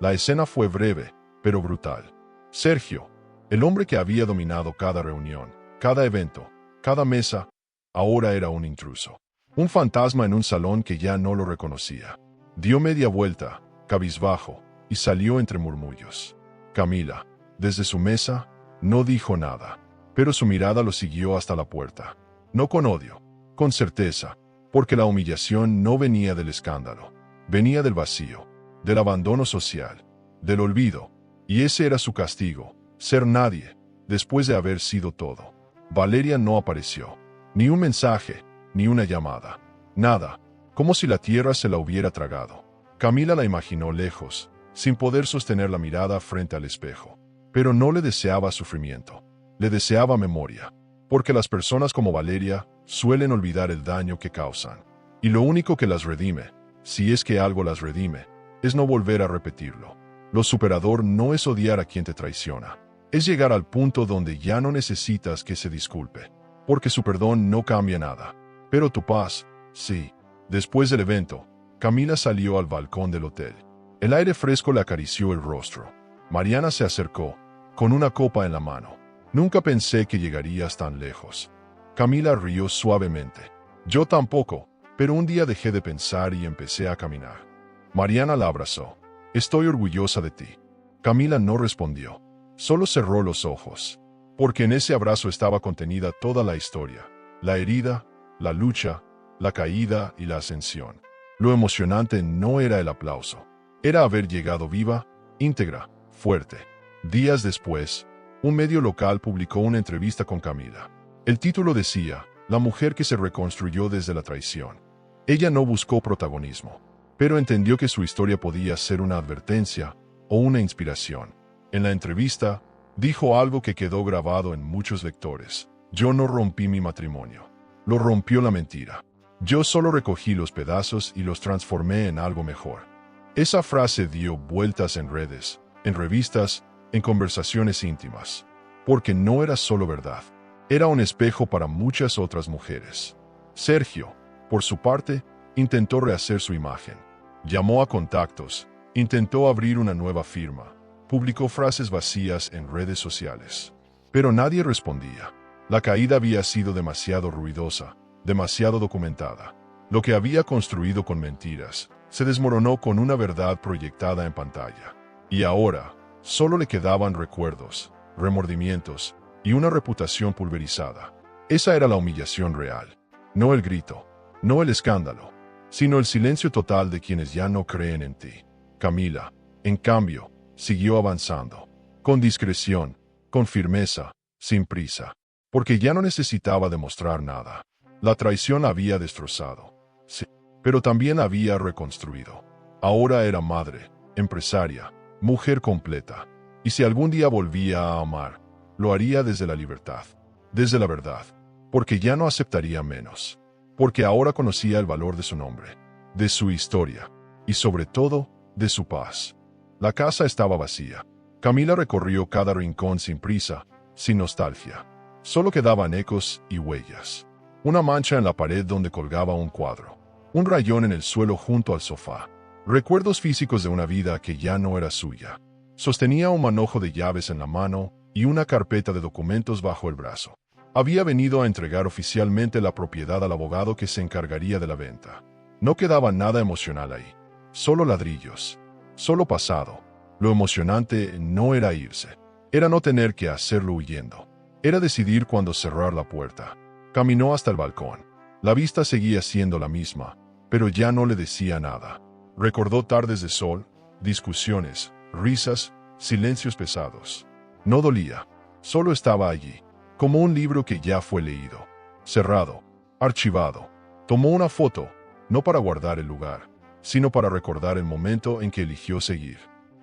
A: La escena fue breve, pero brutal. Sergio, el hombre que había dominado cada reunión, cada evento, cada mesa, ahora era un intruso. Un fantasma en un salón que ya no lo reconocía. Dio media vuelta, cabizbajo, y salió entre murmullos. Camila, desde su mesa, no dijo nada, pero su mirada lo siguió hasta la puerta. No con odio, con certeza, porque la humillación no venía del escándalo, venía del vacío, del abandono social, del olvido, y ese era su castigo, ser nadie, después de haber sido todo. Valeria no apareció, ni un mensaje, ni una llamada, nada, como si la tierra se la hubiera tragado. Camila la imaginó lejos, sin poder sostener la mirada frente al espejo. Pero no le deseaba sufrimiento, le deseaba memoria, porque las personas como Valeria suelen olvidar el daño que causan. Y lo único que las redime, si es que algo las redime, es no volver a repetirlo. Lo superador no es odiar a quien te traiciona, es llegar al punto donde ya no necesitas que se disculpe, porque su perdón no cambia nada. Pero tu paz, sí. Después del evento, Camila salió al balcón del hotel. El aire fresco le acarició el rostro. Mariana se acercó, con una copa en la mano. Nunca pensé que llegarías tan lejos. Camila rió suavemente. Yo tampoco, pero un día dejé de pensar y empecé a caminar. Mariana la abrazó. Estoy orgullosa de ti. Camila no respondió. Solo cerró los ojos, porque en ese abrazo estaba contenida toda la historia. La herida, la lucha, la caída y la ascensión. Lo emocionante no era el aplauso. Era haber llegado viva, íntegra, fuerte. Días después, un medio local publicó una entrevista con Camila. El título decía, La mujer que se reconstruyó desde la traición. Ella no buscó protagonismo, pero entendió que su historia podía ser una advertencia o una inspiración. En la entrevista, dijo algo que quedó grabado en muchos lectores. Yo no rompí mi matrimonio. Lo rompió la mentira. Yo solo recogí los pedazos y los transformé en algo mejor. Esa frase dio vueltas en redes, en revistas, en conversaciones íntimas. Porque no era solo verdad. Era un espejo para muchas otras mujeres. Sergio, por su parte, intentó rehacer su imagen. Llamó a contactos, intentó abrir una nueva firma, publicó frases vacías en redes sociales. Pero nadie respondía. La caída había sido demasiado ruidosa, demasiado documentada. Lo que había construido con mentiras se desmoronó con una verdad proyectada en pantalla. Y ahora, solo le quedaban recuerdos, remordimientos y una reputación pulverizada. Esa era la humillación real. No el grito, no el escándalo, sino el silencio total de quienes ya no creen en ti. Camila, en cambio, siguió avanzando, con discreción, con firmeza, sin prisa, porque ya no necesitaba demostrar nada. La traición había destrozado, sí, pero también había reconstruido. Ahora era madre, empresaria, mujer completa, y si algún día volvía a amar, lo haría desde la libertad, desde la verdad, porque ya no aceptaría menos, porque ahora conocía el valor de su nombre, de su historia, y sobre todo, de su paz. La casa estaba vacía. Camila recorrió cada rincón sin prisa, sin nostalgia. Solo quedaban ecos y huellas. Una mancha en la pared donde colgaba un cuadro. Un rayón en el suelo junto al sofá. Recuerdos físicos de una vida que ya no era suya. Sostenía un manojo de llaves en la mano y una carpeta de documentos bajo el brazo. Había venido a entregar oficialmente la propiedad al abogado que se encargaría de la venta. No quedaba nada emocional ahí. Solo ladrillos. Solo pasado. Lo emocionante no era irse. Era no tener que hacerlo huyendo. Era decidir cuándo cerrar la puerta. Caminó hasta el balcón. La vista seguía siendo la misma, pero ya no le decía nada. Recordó tardes de sol, discusiones, risas, silencios pesados. No dolía. Solo estaba allí, como un libro que ya fue leído. Cerrado. Archivado. Tomó una foto, no para guardar el lugar, sino para recordar el momento en que eligió seguir.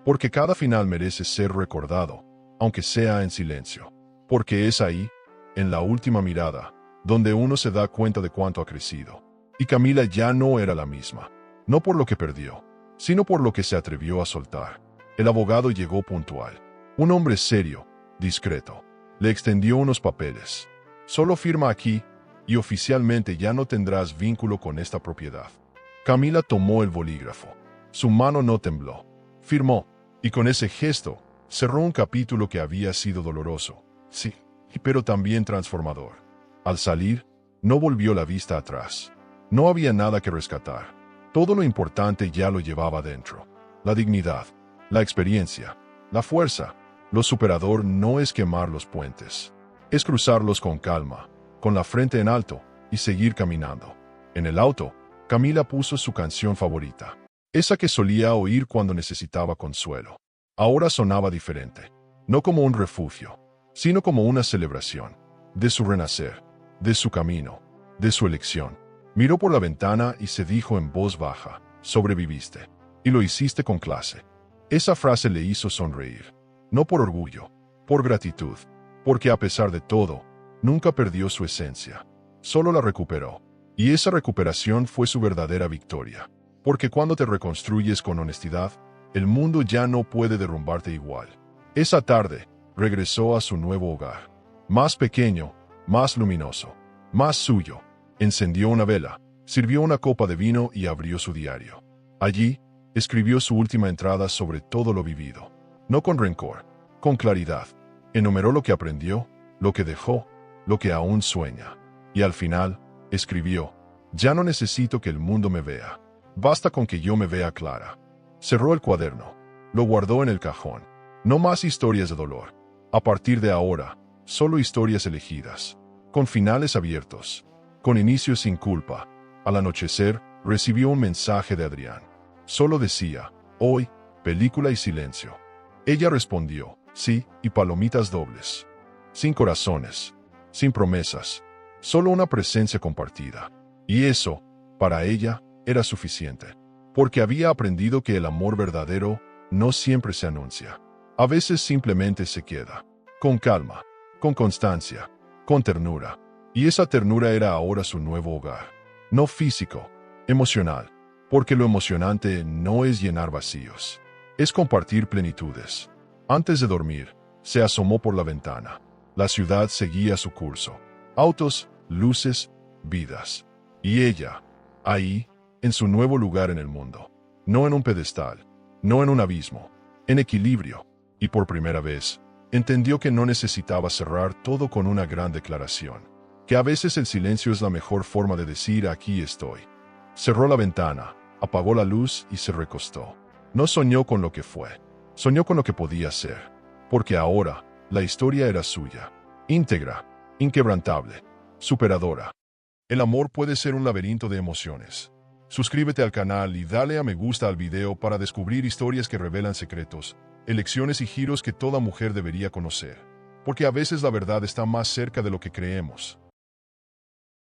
A: Porque cada final merece ser recordado, aunque sea en silencio. Porque es ahí, en la última mirada, donde uno se da cuenta de cuánto ha crecido. Y Camila ya no era la misma. No por lo que perdió, sino por lo que se atrevió a soltar. El abogado llegó puntual. Un hombre serio, discreto. Le extendió unos papeles. Solo firma aquí, y oficialmente ya no tendrás vínculo con esta propiedad. Camila tomó el bolígrafo. Su mano no tembló. Firmó, y con ese gesto, cerró un capítulo que había sido doloroso, sí, pero también transformador. Al salir, no volvió la vista atrás. No había nada que rescatar. Todo lo importante ya lo llevaba dentro. La dignidad, la experiencia, la fuerza. Lo superador no es quemar los puentes. Es cruzarlos con calma, con la frente en alto, y seguir caminando. En el auto, Camila puso su canción favorita. Esa que solía oír cuando necesitaba consuelo. Ahora sonaba diferente. No como un refugio, sino como una celebración. De su renacer, de su camino, de su elección. Miró por la ventana y se dijo en voz baja, sobreviviste. Y lo hiciste con clase. Esa frase le hizo sonreír. No por orgullo, por gratitud. Porque a pesar de todo, nunca perdió su esencia. Solo la recuperó. Y esa recuperación fue su verdadera victoria. Porque cuando te reconstruyes con honestidad, el mundo ya no puede derrumbarte igual. Esa tarde, regresó a su nuevo hogar. Más pequeño, más luminoso, más suyo. Encendió una vela, sirvió una copa de vino y abrió su diario. Allí, escribió su última entrada sobre todo lo vivido. No con rencor, con claridad. Enumeró lo que aprendió, lo que dejó, lo que aún sueña. Y al final, escribió, ya no necesito que el mundo me vea. Basta con que yo me vea clara. Cerró el cuaderno. Lo guardó en el cajón. No más historias de dolor. A partir de ahora, solo historias elegidas. Con finales abiertos. Con inicios sin culpa. Al anochecer, recibió un mensaje de Adrián. Solo decía, hoy, película y silencio. Ella respondió, sí, y palomitas dobles. Sin corazones, sin promesas, solo una presencia compartida. Y eso, para ella, era suficiente. Porque había aprendido que el amor verdadero no siempre se anuncia. A veces simplemente se queda. Con calma, con constancia, con ternura. Y esa ternura era ahora su nuevo hogar. No físico, emocional. Porque lo emocionante no es llenar vacíos. Es compartir plenitudes. Antes de dormir, se asomó por la ventana. La ciudad seguía su curso. Autos, luces, vidas. Y ella, ahí, en su nuevo lugar en el mundo. No en un pedestal, no en un abismo, en equilibrio. Y por primera vez, entendió que no necesitaba cerrar todo con una gran declaración. Que a veces el silencio es la mejor forma de decir aquí estoy. Cerró la ventana, apagó la luz y se recostó. No soñó con lo que fue, soñó con lo que podía ser. Porque ahora, la historia era suya. Íntegra, inquebrantable, superadora. El amor puede ser un laberinto de emociones. Suscríbete al canal y dale a me gusta al video para descubrir historias que revelan secretos, elecciones y giros que toda mujer debería conocer. Porque a veces la verdad está más cerca de lo que creemos.